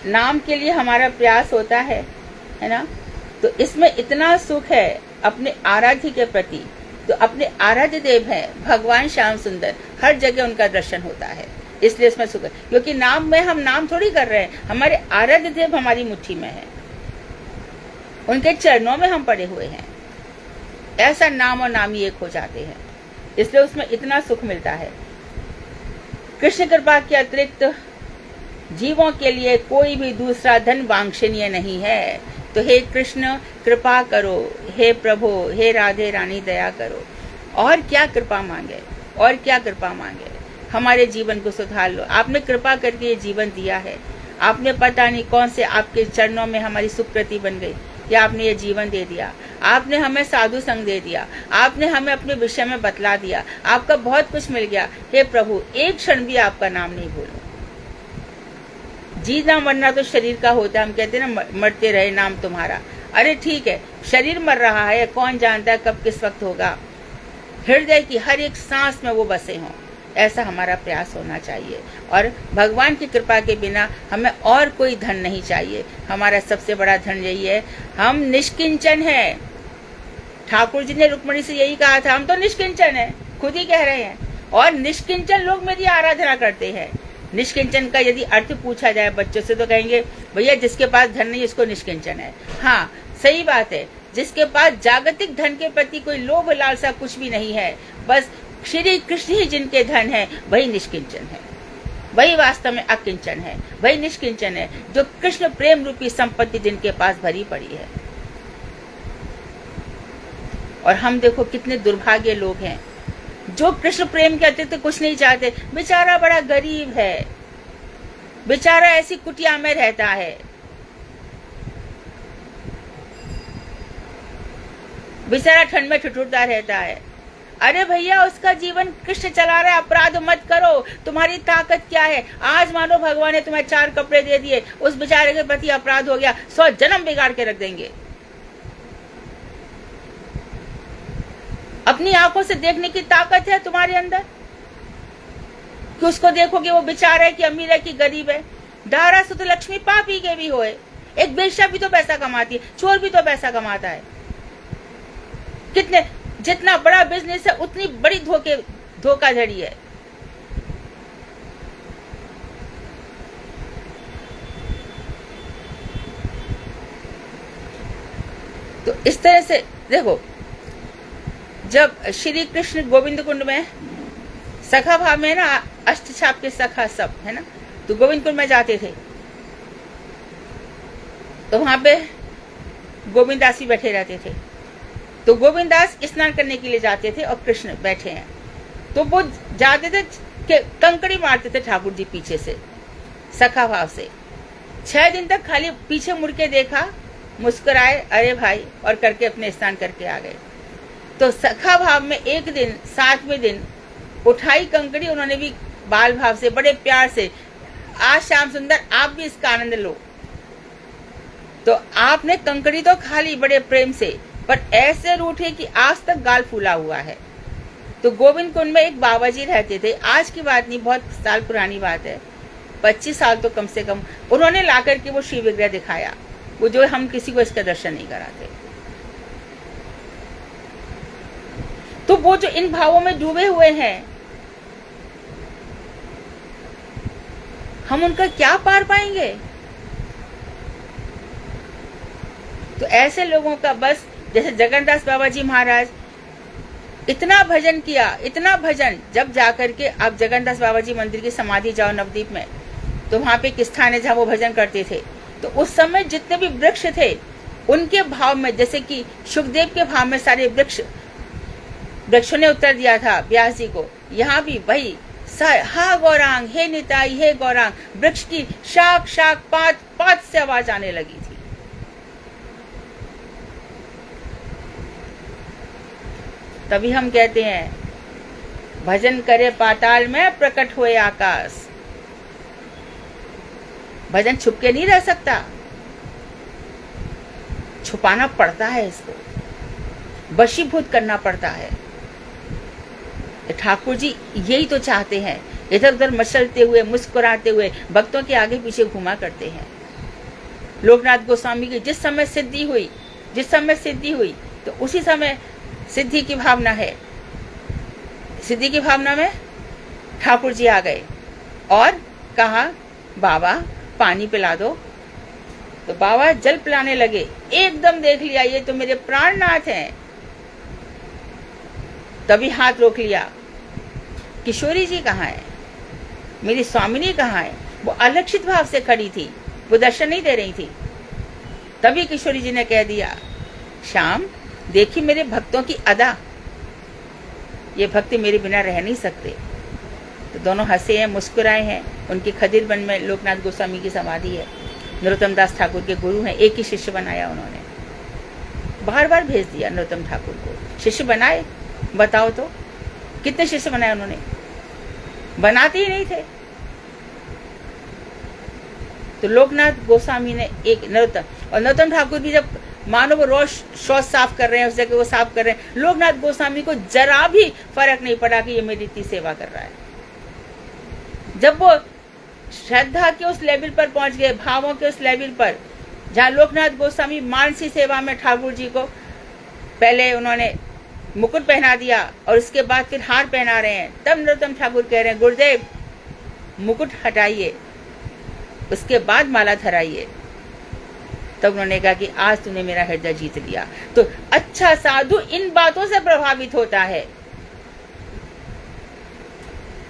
नाम के लिए हमारा प्रयास होता है ना, तो इसमें इतना सुख है अपने आराध्य के प्रति। तो अपने आराध्य देव हैं भगवान श्याम सुंदर, हर जगह उनका दर्शन होता है, इसलिए इसमें सुख है। क्योंकि नाम में हम नाम थोड़ी कर रहे हैं, हमारे आराध्य देव हमारी मुट्ठी में है, उनके चरणों में हम पड़े हुए हैं। ऐसा नाम और नामी एक हो जाते हैं, इसलिए उसमें इतना सुख मिलता है। कृष्ण कृपा के अतिरिक्त जीवों के लिए कोई भी दूसरा धन वांछनीय नहीं है। तो हे कृष्ण कृपा करो, हे प्रभु, हे राधे रानी दया करो। और क्या कृपा मांगे, और क्या कृपा मांगे? हमारे जीवन को सुधार लो। आपने कृपा करके ये जीवन दिया है, आपने पता नहीं कौन से आपके चरणों में हमारी सुकृति बन गई, या आपने ये जीवन दे दिया, आपने हमें साधु संग दे दिया, आपने हमें अपने विषय में बतला दिया, आपका बहुत कुछ मिल गया। हे प्रभु, एक क्षण भी आपका नाम नहीं भूलो। जीना मरना तो शरीर का होता है, हम कहते हैं ना मरते रहे नाम तुम्हारा। अरे ठीक है, शरीर मर रहा है, कौन जानता है कब किस वक्त होगा। हृदय की हर एक सांस में वो बसे हों, ऐसा हमारा प्रयास होना चाहिए। और भगवान की कृपा के बिना हमें और कोई धन नहीं चाहिए। हमारा सबसे बड़ा धन यही है, हम निष्किंचन हैं। ठाकुर जी ने रुक्मणी से यही कहा था, हम तो निष्किंचन हैं, खुद ही कह रहे हैं। और निष्किंचन लोग मेरी आराधना करते हैं। निष्किंचन का यदि अर्थ पूछा जाए बच्चों से तो कहेंगे भैया जिसके पास धन नहीं उसको निष्किंचन है। हाँ सही बात है, जिसके पास जागतिक धन के प्रति कोई लोभ लालसा कुछ भी नहीं है, बस श्री कृष्ण ही जिनके धन है वही निष्किंचन है, वही वास्तव में अकिंचन है, वही निष्किंचन है, जो कृष्ण प्रेम रूपी संपत्ति जिनके पास भरी पड़ी है। और हम देखो कितने दुर्भाग्य लोग हैं जो कृष्ण प्रेम के अतिरिक्त कुछ नहीं चाहते। बेचारा बड़ा गरीब है, बेचारा ऐसी कुटिया में रहता है, बेचारा ठंड में ठिठुरता रहता है। अरे भैया उसका जीवन कृष्ण चला रहा है, अपराध मत करो। तुम्हारी ताकत क्या है? आज मानो भगवान ने तुम्हें 4 कपड़े दे दिए, उस बेचारे के प्रति अपराध हो गया, 100 जन्म बिगाड़ के रख देंगे। अपनी आंखों से देखने की ताकत है तुम्हारे अंदर कि उसको देखोगे वो बेचारा है कि अमीर है कि गरीब है। दारा सुत लक्ष्मी पापी के भी होए। एक बेश्या भी तो पैसा कमाती है, चोर भी तो पैसा कमाता है। कितने जितना बड़ा बिजनेस है उतनी बड़ी धोखाधड़ी है। तो इस तरह से देखो, जब श्री कृष्ण गोविंद कुंड में सखा भाव में ना, अष्टछाप के सखा सब है ना, तो गोविंद कुंड में जाते थे तो वहां पे गोविंद दास भी बैठे रहते थे। तो गोविंद दास स्नान करने के लिए जाते थे और कृष्ण बैठे हैं, तो वो जाते थे कि कंकड़ी मारते थे ठाकुर जी पीछे से सखा भाव से। 6 दिन तक खाली पीछे मुड़ के देखा, मुस्कुराए, अरे भाई, और करके अपने स्नान करके आ गए। तो सखा भाव में एक दिन 7वें दिन उठाई कंकड़ी, उन्होंने भी बाल भाव से बड़े प्यार से, आज श्याम सुंदर आप भी इसका आनंद लो। तो आपने कंकड़ी तो खाली बड़े प्रेम से, पर ऐसे रूठे कि आज तक गाल फूला हुआ है। तो गोविंद कुंड में एक बाबा जी रहते थे, आज की बात नहीं, बहुत साल पुरानी बात है, 25 साल तो कम से कम। उन्होंने ला करके वो शिव विग्रह दिखाया, वो जो हम किसी को इसका दर्शन नहीं कराते। तो वो जो इन भावों में डूबे हुए हैं, हम उनका क्या पार पाएंगे? तो ऐसे लोगों का बस, जैसे जगन्नाथ बाबा जी महाराज इतना भजन किया, इतना भजन, जब जाकर के आप जगन्नाथ बाबा जी मंदिर की समाधि जाओ नवदीप में, तो वहां पे एक स्थान है जहां वो भजन करते थे। तो उस समय जितने भी वृक्ष थे उनके भाव में, जैसे कि सुखदेव के भाव में सारे वृक्षों ने उत्तर दिया था व्यास जी को, यहाँ भी वही हा गौरांग, हे निताई, हे गौरांग, वृक्ष की शाख शाख पात पात से आवाज आने लगी थी। तभी हम कहते हैं भजन करे पाताल में, प्रकट हुए आकाश। भजन छुप के नहीं रह सकता, छुपाना पड़ता है, इसको वशीभूत करना पड़ता है। ठाकुर जी यही तो चाहते हैं, इधर उधर मचलते हुए, मुस्कुराते हुए भक्तों के आगे पीछे घुमा करते हैं। लोकनाथ गोस्वामी की जिस समय सिद्धि हुई तो उसी समय सिद्धि की भावना है। सिद्धि की भावना में ठाकुर जी आ गए और कहा, बाबा पानी पिला दो। तो बाबा जल पिलाने लगे, एकदम देख लिया ये तो मेरे प्राणनाथ हैं। तभी हाथ रोक लिया, किशोरी जी कहाँ है, मेरी स्वामिनी कहाँ है? वो अलक्षित भाव से खड़ी थी, वो दर्शन नहीं दे रही थी। तभी किशोरी जी ने कह दिया, श्याम देखी मेरे भक्तों की अदा, ये भक्त मेरे बिना रह नहीं सकते। तो दोनों हंसे हैं, मुस्कुराए हैं। उनकी खदिर वन में लोकनाथ गोस्वामी की समाधि है, नरोत्तम दास ठाकुर के गुरु हैं, एक ही शिष्य बनाया उन्होंने, बार बार भेज दिया नरोत्तम ठाकुर को। शिष्य बनाए, बताओ तो कितने शिष्य बनाए उन्होंने? बनाते ही नहीं थे। तो लोकनाथ गोस्वामी ने एक नरोत्तम, और नरोत्तम ठाकुर भी जब मानो वो रोज शौच साफ कर रहे हैं, उस जगह वो साफ कर रहे हैं, लोकनाथ गोस्वामी को जरा भी फर्क नहीं पड़ा कि ये मेरी इतनी सेवा कर रहा है। जब वो श्रद्धा के उस लेवल पर पहुंच गए, भावों के उस लेवल पर, जहाँ लोकनाथ गोस्वामी मानसी सेवा में ठाकुर जी को पहले उन्होंने मुकुट पहना दिया और उसके बाद फिर हार पहना रहे हैं, तब नरोत्तम ठाकुर कह रहे हैं, गुरुदेव मुकुट हटाइए, उसके बाद माला धराइए। तब उन्होंने कहा कि आज तूने मेरा हृदय जीत लिया। तो अच्छा साधु इन बातों से प्रभावित होता है।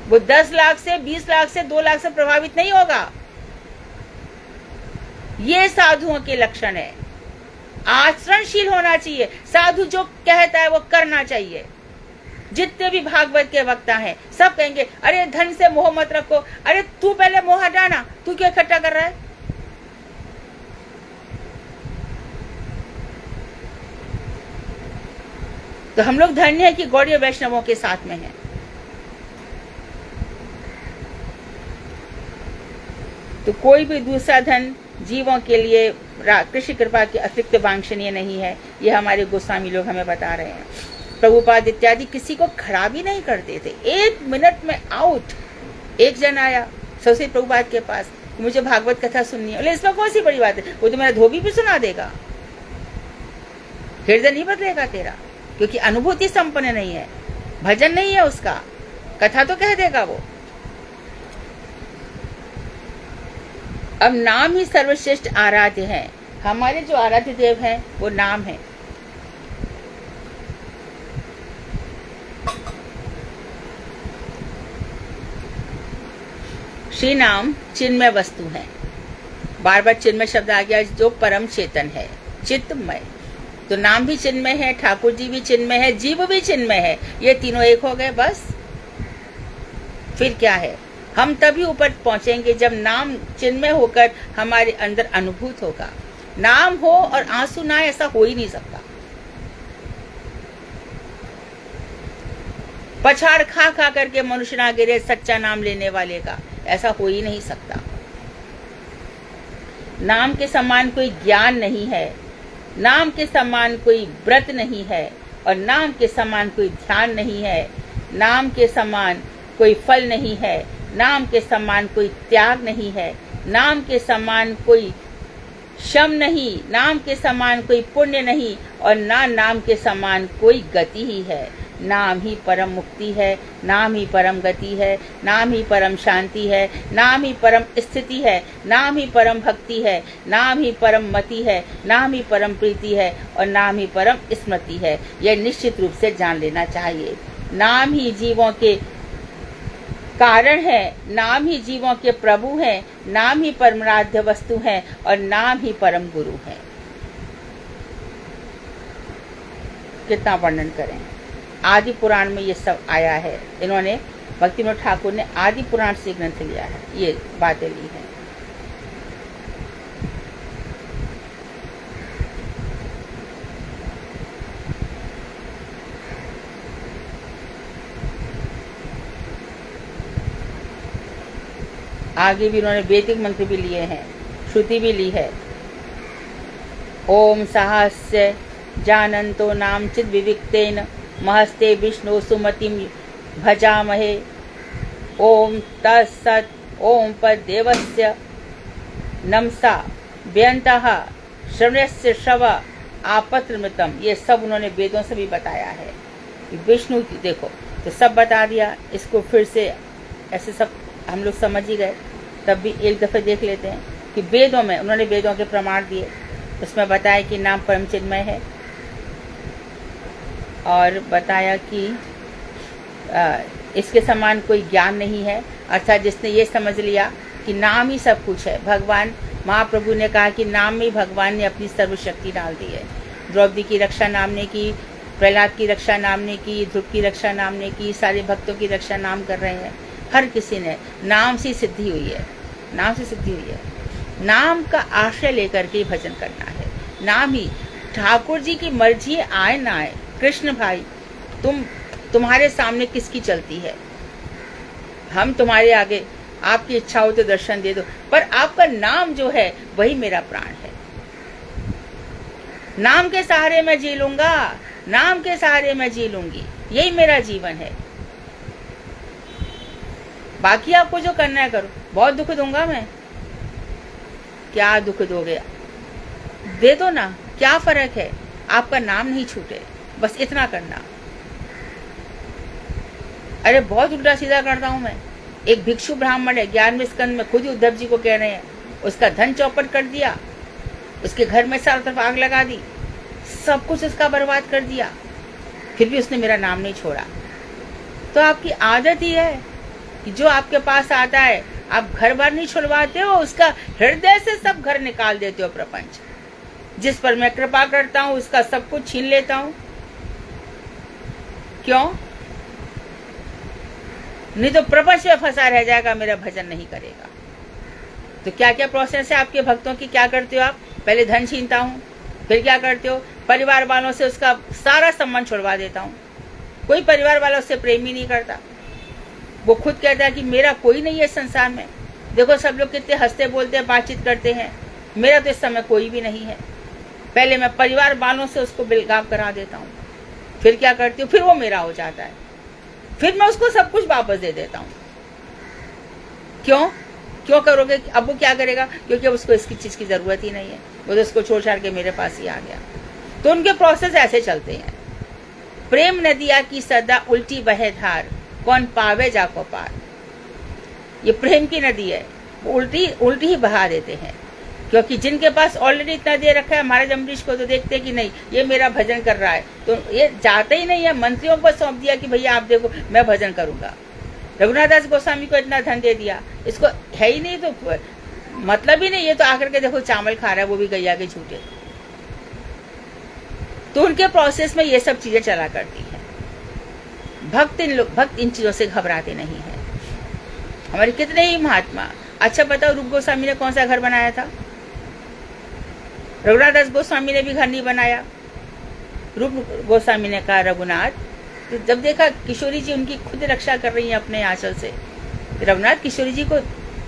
वो 10 लाख से, 20 लाख से, 2 लाख से प्रभावित नहीं होगा। ये साधुओं के लक्षण है। आचरणशील होना चाहिए। साधु जो कहता है वो करना चाहिए। जितने भी भागवत के वक्ता हैं सब कहेंगे, अरे धन से मोह मत रखो। अरे तू पहले मोह हटाना, तू क्यों इकट्ठा कर रहा है? तो हम लोग धन्य है कि गौड़ीय वैष्णवों के साथ में हैं। तो कोई भी दूसरा धन जीवों के लिए कृष्ण कृपा की अतिरिक्त वांछनीय नहीं है। ये हमारे गोस्वामी लोग हमें बता रहे हैं। प्रभुपाद इत्यादि किसी को खड़ा भी नहीं करते थे, 1 मिनट में आउट। एक जन आया सरस्वती प्रभुपाद के पास, मुझे भागवत कथा सुननी है। बोले इसमें कौन सी बड़ी बात है, वो तो मेरा धोबी भी सुना देगा, हृदय नहीं बदलेगा तेरा, क्योंकि अनुभूति संपन्न नहीं है, भजन नहीं है उसका, कथा तो कह देगा वो। अब नाम ही सर्वश्रेष्ठ आराध्य है। हमारे जो आराध्य देव हैं वो नाम है। श्री नाम चिन्मय वस्तु है। बार बार चिन्मय शब्द आ गया, जो परम चेतन है, चित्तमय। तो नाम भी चिन्मय है, ठाकुर जी भी चिन्मय है, जीव भी चिन्मय है। ये तीनों एक हो गए बस। फिर क्या है, हम तभी ऊपर पहुंचेंगे जब नाम चिन्मय होकर हमारे अंदर अनुभूत होगा। नाम हो और आंसू ना, ऐसा हो ही नहीं सकता। पछाड़ खा खा करके मनुष्य ना गिरे सच्चा नाम लेने वाले का, ऐसा हो ही नहीं सकता। नाम के समान कोई ज्ञान नहीं है, नाम के समान कोई व्रत नहीं है, और नाम के समान कोई ध्यान नहीं है, नाम के समान कोई फल नहीं है, नाम के समान कोई त्याग नहीं है, नाम के समान कोई श्रम नहीं, नाम के समान कोई पुण्य नहीं, और नाम के समान कोई गति ही है। नाम ही परम मुक्ति है, नाम ही परम गति है, नाम ही परम शांति है, नाम ही परम स्थिति है, नाम ही परम भक्ति है, नाम ही परम मति है, नाम ही परम प्रीति है, और नाम ही परम स्मृति है। यह निश्चित रूप से जान लेना चाहिए। नाम ही जीवों के कारण है, नाम ही जीवों के प्रभु हैं, नाम ही परमाराध्य वस्तु है, और नाम ही परम गुरु है। कितना वर्णन करें। आदि पुराण में ये सब आया है। इन्होंने भक्ति विनोद ठाकुर ने आदि पुराण से ग्रंथ लिया है, ये बातें ली हैं। आगे भी इन्होंने वैदिक मंत्र भी लिए हैं, श्रुति भी ली है। ओम साहस्य जानन्तो नाम चिद विविक्तेन महस्ते विष्णु सुमतिम भजामहे। ओम तत्सत् ओम पदेवस्य नमसा व्यंतः श्रवणस्य श्रव आपत्रमृतम। ये सब उन्होंने वेदों से भी बताया है। विष्णु की देखो तो सब बता दिया, इसको फिर से ऐसे सब हम लोग समझ ही गए। तब भी एक दफे देख लेते हैं कि वेदों में उन्होंने वेदों के प्रमाण दिए, उसमें बताया कि नाम परम चिन्मय है, और बताया कि इसके समान कोई ज्ञान नहीं है। अर्थात जिसने ये समझ लिया कि नाम ही सब कुछ है। भगवान महाप्रभु ने कहा कि नाम में भगवान ने अपनी सर्वशक्ति डाल दी है। द्रौपदी की रक्षा नाम ने की, प्रहलाद की रक्षा नाम ने की, ध्रुव की रक्षा नाम ने की, सारे भक्तों की रक्षा नाम कर रहे हैं। हर किसी ने नाम से सिद्धि हुई है, नाम से सिद्धि हुई है। नाम का आश्रय लेकर के भजन करना है। नाम ही ठाकुर जी की मर्जी आए ना आए। कृष्ण भाई तुम्हारे सामने किसकी चलती है, हम तुम्हारे आगे, आपकी इच्छा हो तो दर्शन दे दो, पर आपका नाम जो है वही मेरा प्राण है। नाम के सहारे मैं जी लूंगा, नाम के सहारे मैं जी लूंगी, यही मेरा जीवन है। बाकी आपको जो करना है करो। बहुत दुख दूंगा मैं, क्या दुख दोगे, दे दो ना, क्या फर्क है, आपका नाम नहीं छूटे, बस इतना करना। अरे बहुत उल्टा सीधा करता हूं मैं। एक भिक्षु ब्राह्मण है, 11वें स्कंद में खुद ही उद्धव जी को कह रहे हैं, उसका धन चौपट कर दिया, उसके घर में चारों तरफ आग लगा दी, सब कुछ उसका बर्बाद कर दिया, फिर भी उसने मेरा नाम नहीं छोड़ा। तो आपकी आदत ही है कि जो आपके पास आता है आप घर बार नहीं छुड़वाते हो, उसका हृदय से सब घर निकाल देते हो। प्रपंच जिस पर मैं कृपा करता हूं उसका सब कुछ छीन लेता हूं। क्यों? नहीं तो प्रपंच में फंसा रह जाएगा, मेरा भजन नहीं करेगा। तो क्या क्या प्रोसेस है आपके भक्तों की? क्या करते हो आप? पहले धन छीनता हूं, फिर क्या करते हो? परिवार वालों से उसका सारा संबंध छुड़वा देता हूं। कोई परिवार वाला उससे प्रेम ही नहीं करता, वो खुद कहता है कि मेरा कोई नहीं है संसार में। देखो सब लोग कितने हंसते बोलते हैं, बातचीत करते हैं, मेरा तो इस समय कोई भी नहीं है। पहले मैं परिवार वालों से उसको बिलगाव करा देता हूँ, फिर क्या करती हूँ, फिर वो मेरा हो जाता है, फिर मैं उसको सब कुछ वापस दे देता हूँ। क्यों क्यों करोगे? अब वो क्या करेगा? क्योंकि अब उसको इसकी चीज की जरूरत ही नहीं है, वो तो उसको छोड़ छाड़ के मेरे पास ही आ गया। तो उनके प्रोसेस ऐसे चलते हैं। प्रेम नदिया की सदा उल्टी बहे धार, कौन पावे जाको पार। ये प्रेम की नदी है, वो उल्टी उल्टी ही बहा देते हैं। क्योंकि जिनके पास ऑलरेडी इतना दे रखा है, महाराज अम्बरीश को तो देखते कि नहीं ये मेरा भजन कर रहा है, तो ये जाते ही नहीं है, मंत्रियों को सौंप दिया कि भैया आप देखो मैं भजन करूंगा। रघुनाथ दास गोस्वामी को इतना धन दे दिया, इसको है ही नहीं तो मतलब ही नहीं, ये तो आकर के देखो चावल खा रहा है, वो भी गैया के झूठे। तो उनके प्रोसेस में ये सब चीजें चला करती हैं। भक्त इन चीजों से घबराते नहीं है। हमारे कितने ही महात्मा, अच्छा बताओ रूप गोस्वामी ने कौन सा घर बनाया था? रघुनाथ दास गोस्वामी ने भी घर नहीं बनाया। रूप गोस्वामी ने कहा रघुनाथ, तो जब देखा किशोरी जी उनकी खुद रक्षा कर रही है अपने आंचल से, रघुनाथ किशोरी जी को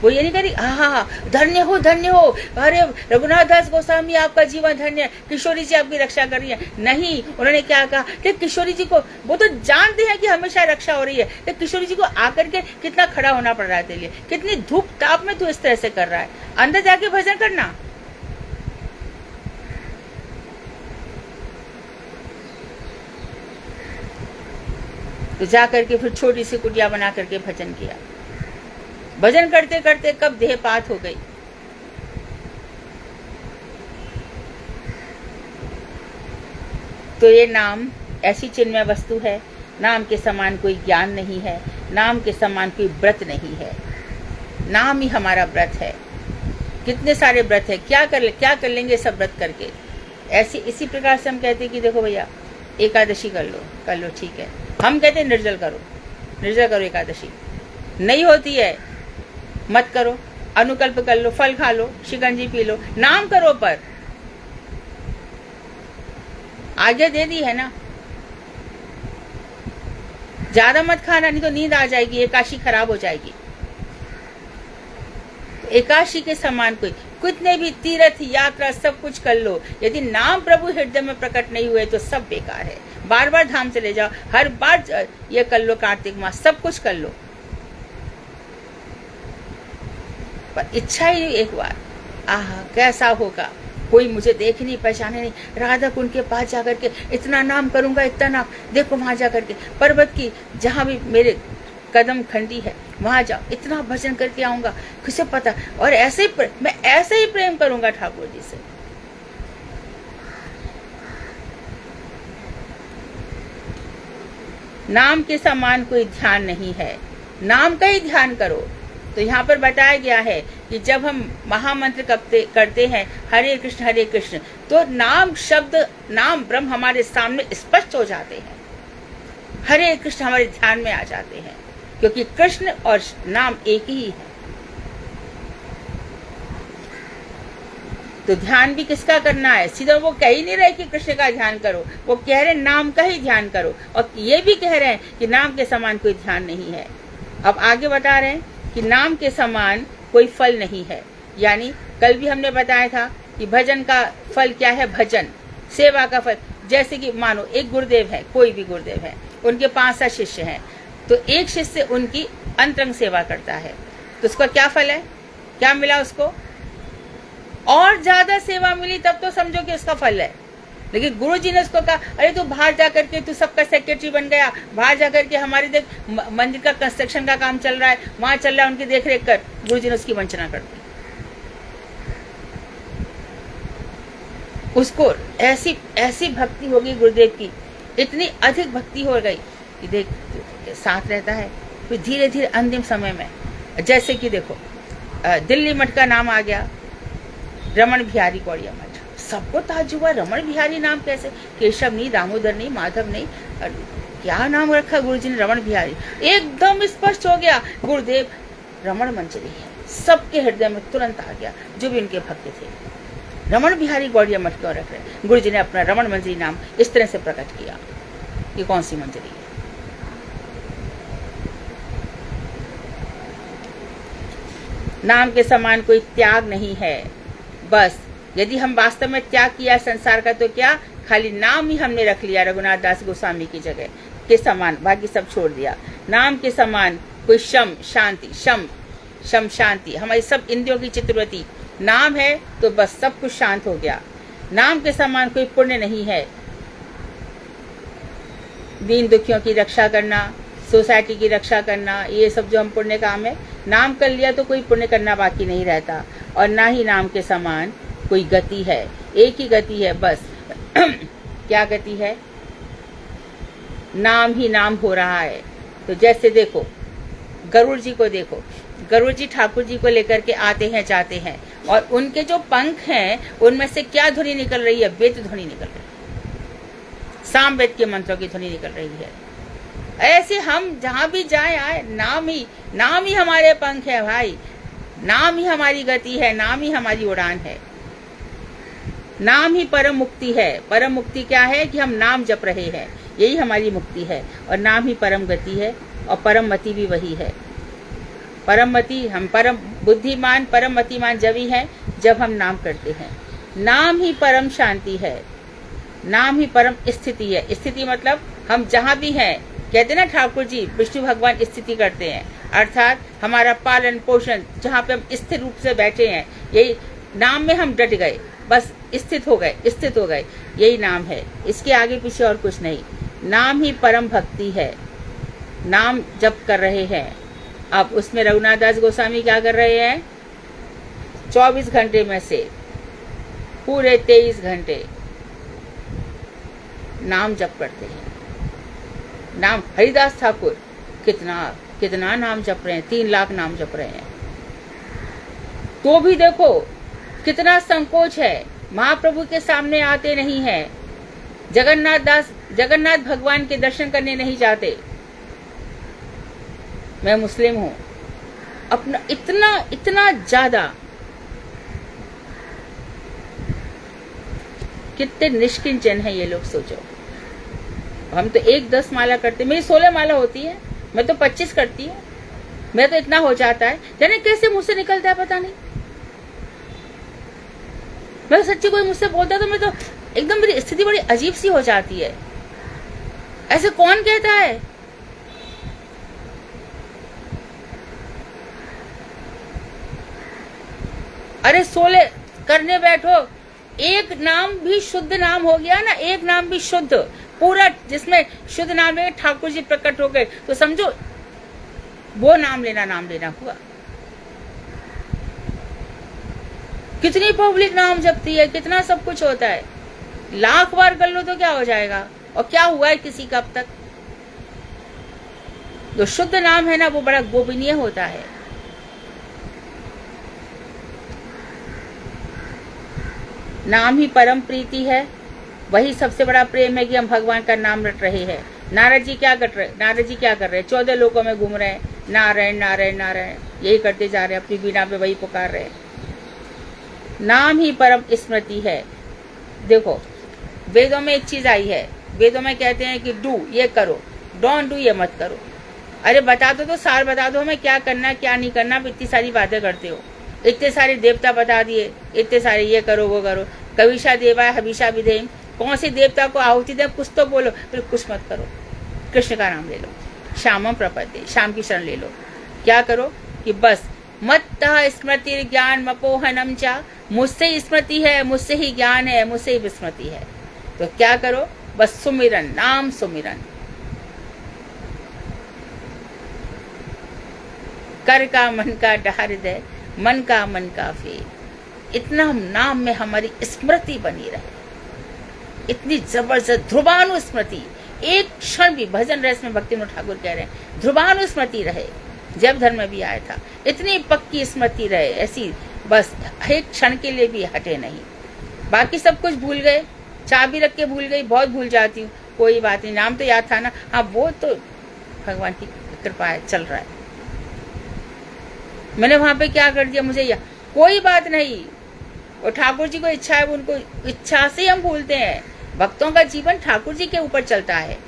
वो ये नहीं करी हाँ धन्य हो धन्य हो, अरे रघुनाथ दास गोस्वामी आपका जीवन धन्य है, किशोरी जी आपकी रक्षा कर रही है। नहीं, उन्होंने क्या कहा कि किशोरी जी को, वो तो जानते हैं कि हमेशा रक्षा हो रही है, कि किशोरी जी को आकर के कितना खड़ा होना पड़ रहा है तेरे लिए, कितनी धूप ताप में तू इस तरह से कर रहा है, अंदर जाके भजन करना। तो जा करके फिर छोटी सी कुटिया बना करके भजन किया। भजन करते करते कब देहपात हो गई। तो ये नाम ऐसी चिन्मय वस्तु है, नाम के समान कोई ज्ञान नहीं है, नाम के समान कोई व्रत नहीं है। नाम ही हमारा व्रत है। कितने सारे व्रत है, क्या कर लेंगे सब व्रत करके। ऐसी इसी प्रकार से हम कहते हैं कि देखो भैया एकादशी कर लो ठीक है। हम कहते हैं निर्जल करो एकादशी, नहीं होती है मत करो, अनुकल्प कर लो, फल खा लो, शिकंजी पी लो, नाम करो, पर आगे दे दी है ना, ज्यादा मत खाना नहीं तो नींद आ जाएगी, एकादशी खराब हो जाएगी। एकादशी के समान कोई, कितने भी तीर्थ यात्रा सब कुछ कर लो, यदि नाम प्रभु हृदय में प्रकट नहीं हुए तो सब बेकार है। बार बार धाम चले जाओ, हर बार ये कर लो, कार्तिक मास सब कुछ कर लो, पर इच्छा ही एक बार, आह कैसा होगा, कोई मुझे देख नहीं पहचाने नहीं, राधा कुंड के पास जाकर के इतना नाम करूंगा, इतना नाम, देखो वहां जाकर के पर्वत की जहां भी मेरे कदम खंडी है वहां जाओ, इतना भजन करके आऊंगा, किसे पता। और मैं ऐसे ही प्रेम करूंगा ठाकुर जी से। नाम के समान कोई ध्यान नहीं है, नाम का ही ध्यान करो। तो यहाँ पर बताया गया है कि जब हम महामंत्र करते हैं हरे कृष्ण, तो नाम शब्द, नाम ब्रह्म हमारे सामने स्पष्ट हो जाते हैं, हरे कृष्ण हमारे ध्यान में आ जाते हैं, क्योंकि कृष्ण और नाम एक ही है। तो ध्यान भी किसका करना है? सीधा वो कह ही नहीं रहे कि कृष्ण का ध्यान करो, वो कह रहे नाम का ही ध्यान करो, और ये भी कह रहे हैं कि नाम के समान कोई ध्यान नहीं है। अब आगे बता रहे हैं कि नाम के समान कोई फल नहीं है। यानी कल भी हमने बताया था कि भजन का फल क्या है, भजन सेवा का फल। जैसे कि मानो एक गुरुदेव है, कोई भी गुरुदेव है, उनके 5-7 शिष्य हैं, तो एक शिष्य उनकी अंतरंग सेवा करता है, तो उसका क्या फल है, क्या मिला उसको? और ज्यादा सेवा मिली तब तो समझो कि उसका फल है। लेकिन गुरु जी ने उसको कहा, अरे तू बाहर जाकर के तू सबका सेक्रेटरी बन गया, बाहर जाकर के हमारे देख मंदिर का कंस्ट्रक्शन का काम चल रहा है, वहां चल रहा है, उनकी देख रेख कर। गुरु जी ने उसकी वंचना कर दी। उसको ऐसी भक्ति होगी गुरुदेव की, इतनी अधिक भक्ति हो गई कि देख साथ रहता है। फिर धीरे धीरे अंतिम समय में, जैसे कि देखो दिल्ली मठ का नाम आ गया, रमन बिहारी गौड़िया मठ। सबको ताज्जुब हुआ, रमन बिहारी नाम कैसे? केशव नहीं, दामोदर नहीं, माधव नहीं, क्या नाम रखा गुरुजी ने, रमन बिहारी। एकदम स्पष्ट हो गया, गुरुदेव रमन मंजरी है। सबके हृदय में तुरंत आ गया, जो भी उनके भक्त थे। रमन बिहारी गौड़िया मठ क्यों रख रहे? गुरुजी ने अपना रमन मंजरी नाम इस तरह से प्रकट किया। ये कौन सी मंजरी है? नाम के समान कोई त्याग नहीं है। बस यदि हम वास्तव में त्याग किया संसार का, तो क्या खाली नाम ही हमने रख लिया रघुनाथ दास गोस्वामी की जगह के समान, बाकी सब छोड़ दिया। नाम के समान कोई शम शांति, शम शांति, हमारी सब इंद्रियों की चित्रवती नाम है तो बस सब कुछ शांत हो गया। नाम के समान कोई पुण्य नहीं है। दीन दुखियों की रक्षा करना, सोसाइटी की रक्षा करना, ये सब जो हम पुण्य काम है, नाम कर लिया तो कोई पुण्य करना बाकी नहीं रहता। और ना ही नाम के समान कोई गति है, एक ही गति है बस। क्या गति है? नाम ही नाम हो रहा है। तो जैसे देखो गरुड़ जी को देखो, गरुड़ जी ठाकुर जी को लेकर के आते हैं जाते हैं, और उनके जो पंख हैं उनमें से क्या ध्वनि निकल रही है? वेद ध्वनि निकल रही है, सामवेद के मंत्रों की ध्वनि निकल रही है। ऐसे हम जहां भी जाए आए, नाम ही हमारे पंख है भाई, नाम ही हमारी गति है, नाम ही हमारी उड़ान है। नाम ही परम मुक्ति है। परम मुक्ति क्या है? कि हम नाम जप रहे हैं, यही हमारी मुक्ति है। और नाम ही परम गति है, और परम मति भी वही है। परम मति, हम परम बुद्धिमान परम मतिमान जब ही है जब हम नाम करते हैं। नाम ही परम शांति है, नाम ही परम स्थिति है। स्थिति मतलब हम जहाँ भी हैं, कहते ना ठाकुर जी विष्णु भगवान स्थिति करते हैं, अर्थात हमारा पालन पोषण जहाँ पे हम स्थिर रूप से बैठे हैं, यही नाम में हम डट गए, बस स्थित हो गए, यही नाम है। इसके आगे पीछे और कुछ नहीं। नाम ही परम भक्ति है। नाम जप कर रहे हैं। अब उसमें रघुनाथ दास गोस्वामी क्या कर रहे हैं? 24 घंटे में से पूरे 23 घंटे नाम जप करते हैं। नाम हरिदास ठाकुर कितना नाम जप रहे हैं, 3 लाख नाम जप रहे हैं। तो भी देखो कितना संकोच है, महाप्रभु के सामने आते नहीं है, जगन्नाथ भगवान के दर्शन करने नहीं जाते। मैं मुस्लिम हूं, अपना इतना ज्यादा, कितने निष्किंचन है ये लोग, सोचो। हम तो 1-10 माला करते, मेरी 16 माला होती है, मैं तो 25 करती है, मेरा तो इतना हो जाता है, जाने कैसे मुझसे निकलता है पता नहीं। मैं सच्ची कोई मुझसे बोलता है तो मैं तो एकदम, मेरी स्थिति बड़ी अजीब सी हो जाती है। ऐसे कौन कहता है? अरे 16 करने बैठो, एक नाम भी शुद्ध नाम हो गया ना, एक नाम भी शुद्ध, पूरा जिसमें शुद्ध नाम में ठाकुर जी प्रकट हो गए, तो समझो वो नाम लेना हुआ। कितनी पब्लिक नाम जपती है, कितना सब कुछ होता है। लाख बार कर लो तो क्या हो जाएगा? और क्या हुआ है किसी का अब तक? जो शुद्ध नाम है ना, वो बड़ा गोपनीय होता है। नाम ही परम प्रीति है, वही सबसे बड़ा प्रेम है कि हम भगवान का नाम रट रहे हैं। नारद जी क्या कर रहे हैं? 14 लोकों में घूम रहे हैं, नारायण नारायण नारायण, यही करते जा रहे हैं, अपनी बीना पे वही पुकार रहे हैं। नाम ही परम स्मृति है। देखो वेदों में एक चीज आई है, वेदों में कहते हैं कि डू ये करो, डोंट डू ये मत करो। अरे बता दो तो सार बता दो हमें, क्या करना क्या नहीं करना। इतनी सारी बातें करते हो, इतने सारे देवता बता दिए, इतने सारे ये करो वो करो। कविशा देवाय हविषा विधेयम, कौन से देवता को आहुति दे, कुछ तो बोलो, फिर कुछ मत करो। कृष्ण का नाम ले लो, श्यामम प्रपद्ये, श्याम की शरण ले लो। क्या करो कि बस मत्तः स्मृति ज्ञान मपोहनम चा, मुझसे स्मृति है, मुझसे ही ज्ञान है, मुझसे ही विस्मृति है। तो क्या करो? बस सुमिरन, नाम सुमिरन। कर का मन का डहर दे, मन का फेर। इतना हम नाम में हमारी स्मृति बनी रहे, इतनी जबरदस्त ध्रुवानु स्मृति। एक क्षण भी, भजन रस में भक्तिविनोद ठाकुर कह रहे हैं, ध्रुवानु स्मृति रहे। जब धर्म में भी आया था, इतनी पक्की स्मृति रहे, ऐसी बस एक क्षण के लिए भी हटे नहीं। बाकी सब कुछ भूल गए, चाबी रख के भूल गई, बहुत भूल जाती हूँ, कोई बात नहीं, नाम तो याद था ना। हाँ, वो तो भगवान की कृपा है, चल रहा है। मैंने वहां पे क्या कर दिया मुझे या कोई बात नहीं। और ठाकुर जी को इच्छा है, उनको इच्छा से हम भूलते हैं। भक्तों का जीवन ठाकुर जी के ऊपर चलता है।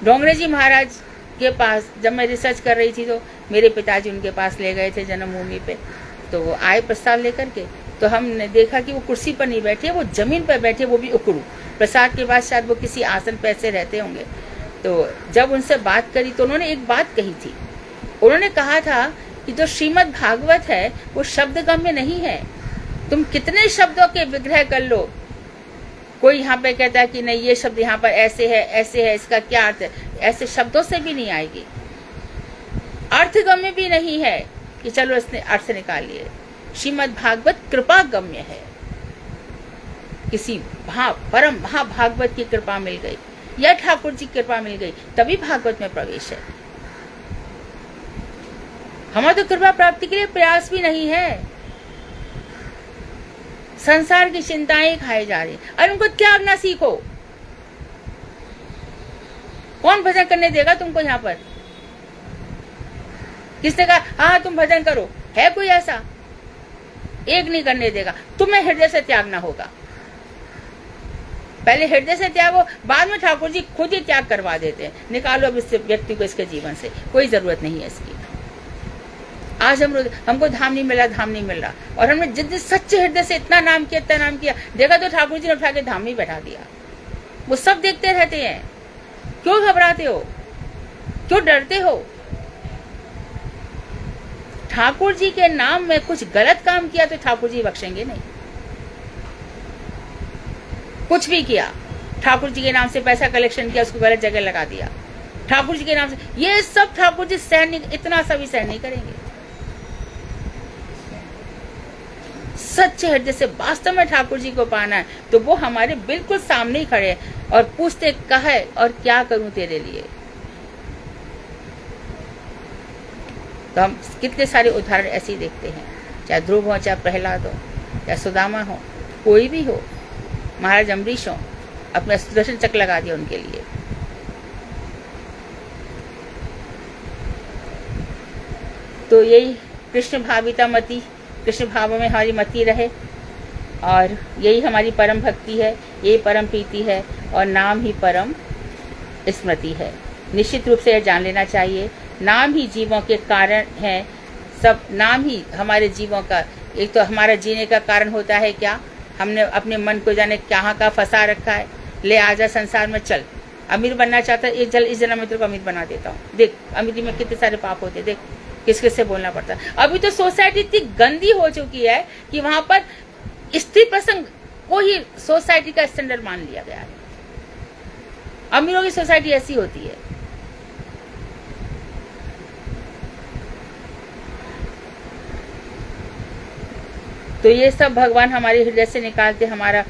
डोंगरे जी महाराज के पास जब मैं रिसर्च कर रही थी, तो मेरे पिताजी उनके पास ले गए थे जन्मभूमि पे। तो वो आए प्रस्ताव लेकर के, तो हमने देखा कि वो कुर्सी पर नहीं बैठे, वो जमीन पर बैठे, वो भी उकड़ू। प्रसाद के बाद शायद वो किसी आसन पे ऐसे रहते होंगे। तो जब उनसे बात करी तो उन्होंने एक बात कही थी। उन्होंने कहा था कि जो श्रीमद् भागवत है वो शब्दगम्य नहीं है। तुम कितने शब्दों के विग्रह कर लो, कोई यहाँ पे कहता है कि नहीं ये शब्द यहाँ पर ऐसे है, इसका क्या अर्थ है, ऐसे शब्दों से भी नहीं आएगी। अर्थगम्य भी नहीं है कि चलो इसने अर्थ निकाल लिए। श्रीमद् भागवत कृपा गम्य है। किसी परम महाभागवत की कृपा मिल गई या ठाकुर जी की कृपा मिल गई तभी भागवत में प्रवेश है। हमारा तो कृपा प्राप्ति के लिए प्रयास भी नहीं है। संसार की चिंताएं खाई जा रही, और उनको त्यागना सीखो। कौन भजन करने देगा तुमको यहाँ पर? किसने कहा हाँ तुम भजन करो? है कोई ऐसा? एक नहीं करने देगा। तुम्हें हृदय से त्यागना होगा। पहले हृदय से त्यागो, बाद में ठाकुर जी खुद ही त्याग करवा देते हैं। निकालो अब इस व्यक्ति को इसके जीवन से, कोई जरूरत नहीं है इसकी। आज हमको धाम नहीं मिला, और हमने जितने सच्चे हृदय से इतना नाम किया, देखा तो ठाकुर जी ने उठा के धाम में बैठा दिया। वो सब देखते रहते हैं। क्यों घबराते हो? क्यों डरते हो? ठाकुर जी के नाम में कुछ गलत काम किया तो ठाकुर जी बख्शेंगे नहीं। कुछ भी किया, ठाकुर जी के नाम से पैसा कलेक्शन किया, उसको गलत जगह लगा दिया, ठाकुर जी के नाम से, ये सब ठाकुर जी सहन नहीं, इतना सा भी सहन नहीं करेंगे। सच्चे हृदय से वास्तव में ठाकुर जी को पाना है तो वो हमारे बिल्कुल सामने ही खड़े हैं और पूछते कहे और क्या करूं तेरे लिए। तो हम कितने सारे उदाहरण ऐसे ही देखते हैं, चाहे ध्रुव हो, चाहे प्रहलाद हो, चाहे सुदामा हो, कोई भी हो, महाराज अम्बरीश हो, अपना सुदर्शन चक्र लगा दिया उनके लिए। तो यही कृष्ण भाविता मति, कृष्ण भाव में हमारी मति रहे, और यही हमारी परम भक्ति है, यही परम प्रीति है, और नाम ही परम स्मृति है। निश्चित रूप से यह जान लेना चाहिए, नाम ही जीवों के कारण है। सब नाम ही हमारे जीवों का, एक तो हमारा जीने का कारण होता है क्या, हमने अपने मन को जाने कहाँ का फंसा रखा है। ले आजा संसार में, चल अमीर बनना चाहता है, इस जन्म में तेरे को अमीर बना देता हूँ। देख अमीरी में कितने सारे पाप होते, देख किस किस से बोलना पड़ता है। अभी तो सोसाइटी इतनी गंदी हो चुकी है कि वहां पर स्त्री प्रसंग को ही सोसाइटी का स्टैंडर्ड मान लिया गया है। अमीरों की सोसाइटी ऐसी होती है। तो ये सब भगवान हमारे हृदय से निकालते हमारा,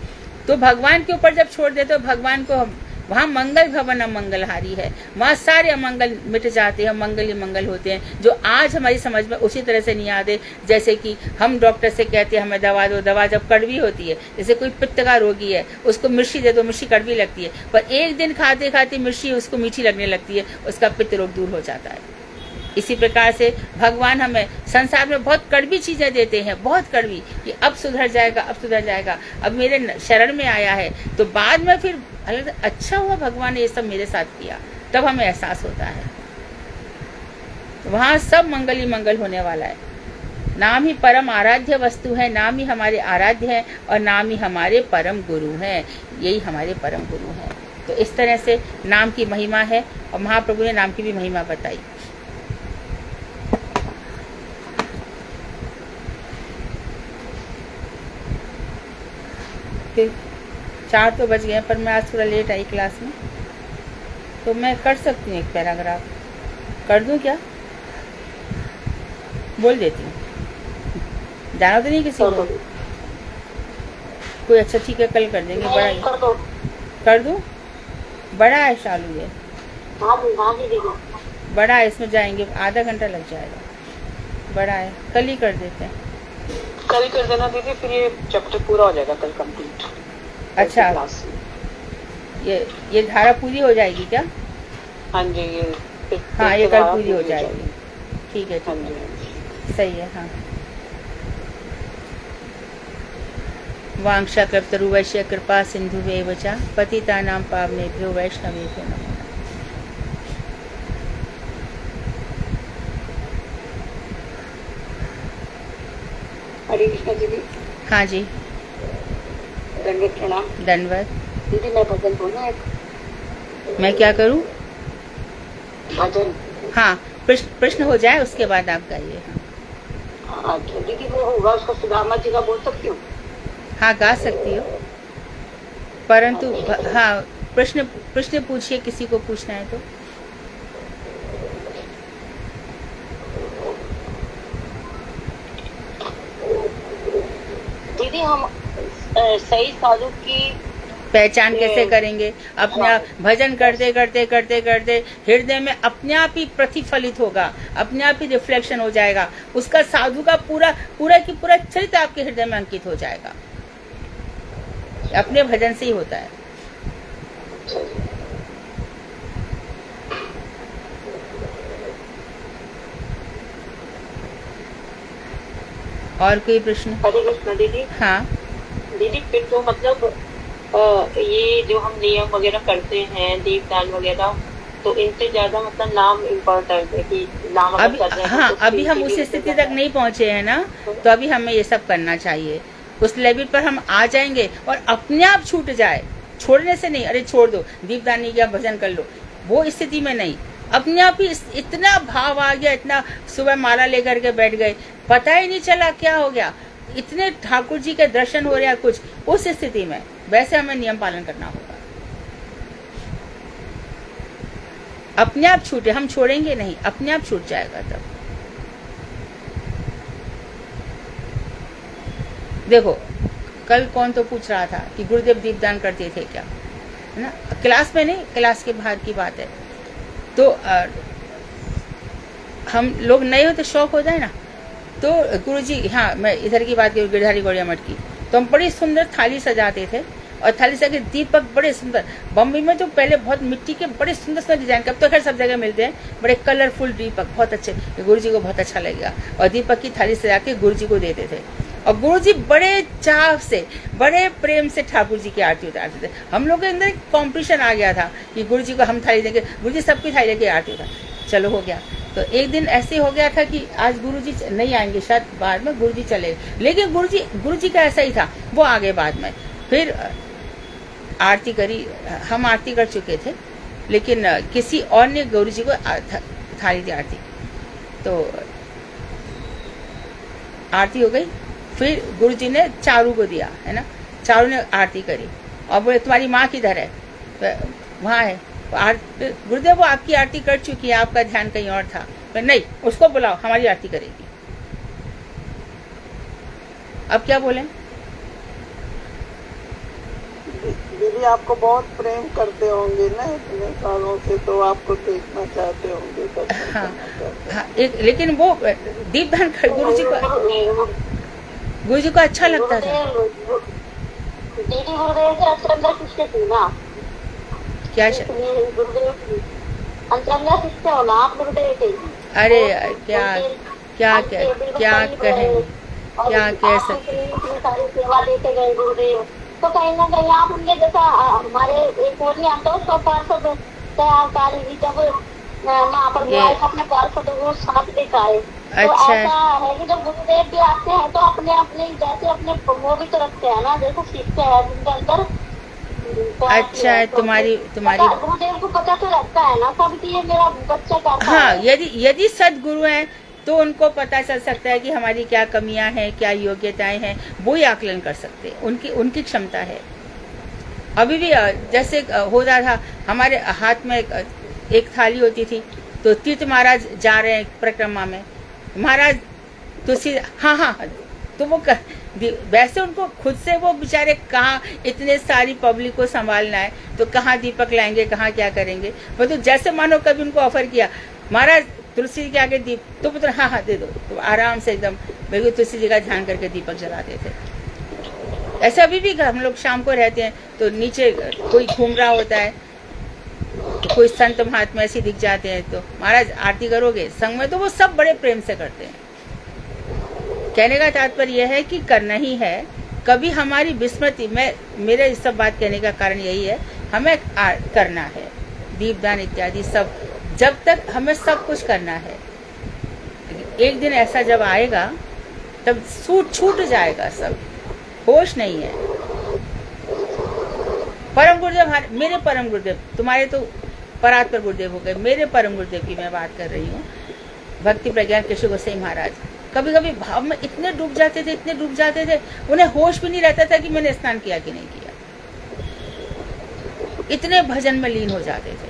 तो भगवान के ऊपर जब छोड़ देते तो भगवान को वहाँ मंगल भवन अमंगलहारी है, वहाँ सारे अमंगल मिट जाते हैं, मंगल ही मंगल होते हैं, जो आज हमारी समझ में उसी तरह से नहीं आते। जैसे कि हम डॉक्टर से कहते हैं हमें दवा दो, दवा जब कड़वी होती है, जैसे कोई पित्त का रोगी है उसको मिर्ची दे दो, मिर्ची कड़वी लगती है, पर एक दिन खाते खाते मिर्ची उसको मीठी लगने लगती है, उसका पित्त रोग दूर हो जाता है। इसी प्रकार से भगवान हमें संसार में बहुत कड़वी चीजें देते हैं, बहुत कड़वी, कि अब सुधर जाएगा, अब सुधर जाएगा, अब मेरे शरण में आया है, तो बाद में फिर अच्छा हुआ भगवान ने ये सब मेरे साथ किया, तब हमें एहसास होता है। वहाँ सब मंगल ही मंगल होने वाला है। नाम ही परम आराध्य वस्तु है, नाम ही हमारे आराध्य है, और नाम ही हमारे परम गुरु हैं, यही हमारे परम गुरु हैं। तो इस तरह से नाम की महिमा है, और महाप्रभु ने नाम की भी महिमा बताई। फिर 4 तो बज गए, पर मैं आज थोड़ा लेट आई क्लास में, तो मैं कर सकती हूँ एक पैराग्राफ, कर दूँ क्या? बोल देती हूँ, जाना तो नहीं किसी को? कोई अच्छा ठीक है, कल कर देंगे। बड़ा ही कर दूँ, बड़ा है शालू ये, बड़ा है, इसमें जाएंगे आधा घंटा लग जाएगा, बड़ा है, कल ही कर देते हैं। कल कर देना दीदी, फिर ये चैप्टर पूरा हो जाएगा कल कंप्लीट। अच्छा, ये धारा पूरी हो जाएगी क्या? हाँ जी, हाँ ये कल पूरी हो जाएगी। ठीक है, हाँ ठीक जी, है, सही है। हाँ, वांक्षा कल्पतरुवैश्य कृपा सिंधुवेव च पतितानां पावनेभ्यो वैष्णवेभ्यो नमः। हरे कृष्ण दीदी। हाँ जी, दंडवत प्रणाम। दंडवत। दीदी मैं भजन बोलूं एक? मैं क्या करूँ? भजन। हाँ, प्रश्न हो जाए उसके बाद आप गाइए। अच्छा दीदी वो होगा उसका सुदामा जी का बोल सकती हूँ? हाँ, गा सकती हो, परंतु हाँ, प्रश्न प्रश्न पूछिए, किसी को पूछना है तो। दीदी हम सही साधु की पहचान कैसे करेंगे? अपना भजन करते करते करते करते हृदय में अपने आप ही प्रतिफलित होगा, अपने आप ही रिफ्लेक्शन हो जाएगा, उसका साधु का पूरा पूरा की पूरा चरित्र आपके हृदय में अंकित हो जाएगा। अपने भजन से ही होता है। और कोई प्रश्न? हरे कृष्ण दीदी। हाँ दीदी फिर तो मतलब ये जो हम नियम वगैरह करते हैं, दीपदान वगैरह, तो इनसे ज्यादा मतलब नाम इम्पोर्टेंट है कि नाम अगर अभी, कर रहे हैं हाँ, तो अभी हम उस स्थिति तक नहीं पहुंचे हैं ना, तो अभी हमें ये सब करना चाहिए। उस लेवल पर हम आ जाएंगे और अपने आप छूट जाए, छोड़ने से नहीं, अरे छोड़ दो, दीपदान नहीं किया, भजन कर लो, वो स्थिति में नहीं, अपने आप ही इतना भाव आ गया, इतना सुबह माला लेकर के बैठ गए, पता ही नहीं चला क्या हो गया, इतने ठाकुर जी के दर्शन हो रहे हैं कुछ, उस स्थिति में वैसे हमें नियम पालन करना होगा। अपने आप छूटे, हम छोड़ेंगे नहीं, अपने आप छूट जाएगा। तब देखो, कल कौन तो पूछ रहा था कि गुरुदेव दीपदान करते थे क्या, है ना? क्लास में नहीं, क्लास के बाहर की बात है। तो हम लोग नए हो तो शौक होता है ना, तो गुरुजी, हाँ मैं इधर की बात करूँ, गिरधारी गौड़िया मठ की, तो हम बड़ी सुंदर थाली सजाते थे, और थाली सजा के दीपक बड़े सुंदर, बम्बई में तो पहले बहुत मिट्टी के बड़े सुंदर सुंदर डिजाइन, अब तो खैर सब जगह मिलते हैं, बड़े कलरफुल दीपक, बहुत अच्छे, गुरुजी को बहुत अच्छा लगेगा, और दीपक की थाली सजा के गुरुजी को देते थे, और गुरुजी बड़े चाव से, बड़े प्रेम से ठाकुर जी की आरती उतारते थे। हम लोग के अंदर एक कॉम्पिटिशन आ गया था कि गुरुजी को हम थाली देंगे, गुरुजी सबकी थाली लेके आरती उतार, चलो हो गया। तो एक दिन ऐसे हो गया था कि आज गुरुजी नहीं आएंगे, शायद बाद में गुरुजी चले, लेकिन गुरुजी का ऐसा ही था, वो आ गए बाद में। फिर आरती करी, हम आरती कर चुके थे, लेकिन किसी और ने गुरुजी को थाली दी आरती, तो आरती हो गई। फिर गुरुजी ने चारू को दिया, है ना, चारू ने आरती करी, और बोले तुम्हारी माँ किधर है? वहाँ है। गुरुदेव वो आपकी आरती कर चुकी है, आपका ध्यान कहीं और था। नहीं, उसको बुलाओ, हमारी आरती करेगी। अब क्या बोले? दीदी आपको बहुत प्रेम करते होंगे ना इतने सालों से, तो आपको देखना चाहते होंगे। हाँ, हाँ, लेकिन वो दीपदान गुरुजी को अच्छा लगता था। दीदी गुरुदेव के अंतरंगा शिष्य थी ना? क्या गुरुदेव अंतरंगा शिष्य हो ना आप गुरुदेव के? अरे क्या क्या क्या क्या कहें, क्या कह सकते। सारी सेवा देते गए गुरुदेव, तो कहीं ना कहीं आप उनके जैसा, हमारे एक और नहीं आता, उसका पार्षद दयाकारी जी जब वहाँ पर अपने पार्षद वो साथ लेकर आए, तो ऐसा है कि जब गुरुदेव भी आते हैं तो अपने अपने जैसे अपने वो भी तो रखते हैं ना, जैसे शिष्य है जिनके अंदर। अच्छा है, तुम्हारी गुरुदेव को पता तो रहता है ना सब कि ये मेरा बच्चा करता हाँ, है। यदि सदगुरु हैं तो उनको पता चल सकता है कि हमारी क्या कमियां हैं, क्या योग्यताएं हैं, वो ही आकलन कर सकते हैं, उनकी क्षमता है। अभी भी जैसे होता था, हमारे हाथ में एक थाली होती थी, तो तीर्थ महाराज जा रहे हैं परिक्रमा में, महाराज तुलसी, हाँ, तो वो वैसे उनको खुद से वो बेचारे कहाँ इतने सारी पब्लिक को संभालना है, तो कहाँ दीपक लाएंगे, कहाँ क्या करेंगे, वो तो जैसे मानो कभी उनको ऑफर किया, महाराज तुलसी जी के आगे दीप, तो पुत्र हाँ दे दो, तो आराम से एकदम बिल्कुल तुलसी जी का ध्यान करके दीपक जलाते थे। ऐसे अभी भी हम लोग शाम को रहते हैं तो नीचे कोई घूम रहा होता है, तो कोई संत महात्मा ऐसे दिख जाते हैं, तो महाराज आरती करोगे संग में, तो वो सब बड़े प्रेम से करते हैं। कहने का तात्पर्य यह है कि करना ही है, कभी हमारी विस्मृति में, मेरे इस सब बात कहने का कारण यही है, हमें करना है दीपदान इत्यादि सब, जब तक हमें सब कुछ करना है। एक दिन ऐसा जब आएगा तब छूट जाएगा सब, होश नहीं है। परम गुरुदेव, मेरे परम गुरुदेव, तुम्हारे तो परात्पर गुरुदेव हो गए, मेरे परम गुरुदेव की मैं बात कर रही हूँ, भक्ति प्रज्ञान कृष्ण गोसाई महाराज कभी कभी भाव में इतने डूब जाते थे, इतने डूब जाते थे, उन्हें होश भी नहीं रहता था कि मैंने स्नान किया कि नहीं किया। इतने भजन में लीन हो जाते थे।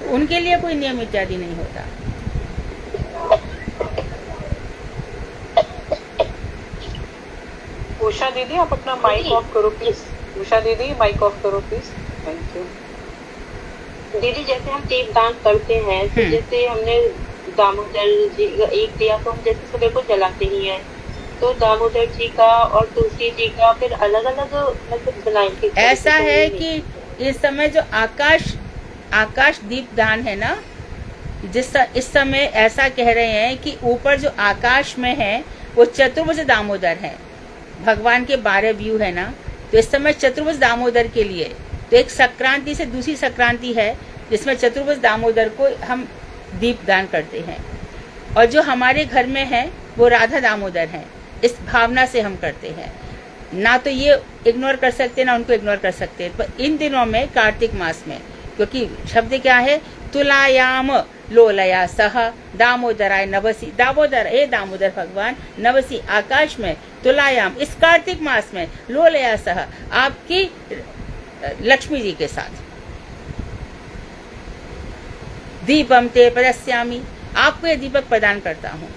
उनके लिए कोई नियम इत्यादि नहीं होता। उषा दीदी, आप अपना माइक ऑफ करो प्लीज। उषा दीदी, माइक ऑफ करो प्लीज। Thank you. दीदी, जैसे हम दीपदान करते हैं, तो जैसे हमने दामोदर जी एक दिया तो हम जैसे सुबह को जलाते ही हैं, तो दामोदर जी का और तुलसी जी का फिर अलग अलग मतलब जलाएंगे। ऐसा है कि इस समय जो आकाश दीपदान है ना, इस समय ऐसा कह रहे हैं कि ऊपर जो आकाश में है वो चतुर्भुज दामोदर है। भगवान के 12 व्यू है ना, तो इस समय चतुर्भुज दामोदर के लिए तो एक संक्रांति से दूसरी संक्रांति है जिसमें चतुर्भुज दामोदर को हम दीपदान करते हैं। और जो हमारे घर में है वो राधा दामोदर है। इस भावना से हम करते हैं, ना तो ये इग्नोर कर सकते ना उनको इग्नोर कर सकते। पर इन दिनों में कार्तिक मास में, क्योंकि शब्द क्या है, तुलायाम लोलया सह दामोदराय नवसी, दामोदर हे दामोदर भगवान नवसी आकाश में, तुलायाम इस कार्तिक मास में, लोलया सह आपकी लक्ष्मी जी के साथ, दीपम ते प्रदस्यामि आपको ये दीपक प्रदान करता हूँ।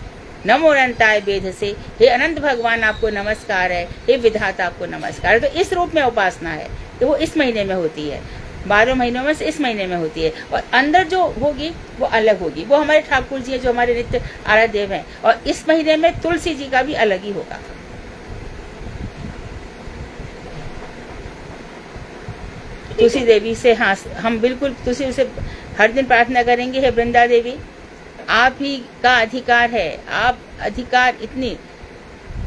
नमो अनंताय वेद से, हे अनंत भगवान आपको नमस्कार है, हे विधाता आपको नमस्कार है। तो इस रूप में उपासना है, तो वो इस महीने में होती है, 12 महीनों में से इस महीने में होती है। और अंदर जो होगी वो अलग होगी, वो हमारे ठाकुर जी है जो हमारे नित्य आराध्य देव हैं। और इस महीने में तुलसी जी का भी अलग ही होगा। तुलसी देवी से, हाँ हम बिल्कुल तुलसी से हर दिन प्रार्थना करेंगे, हे वृंदा देवी आप ही का अधिकार है, आप अधिकार इतनी,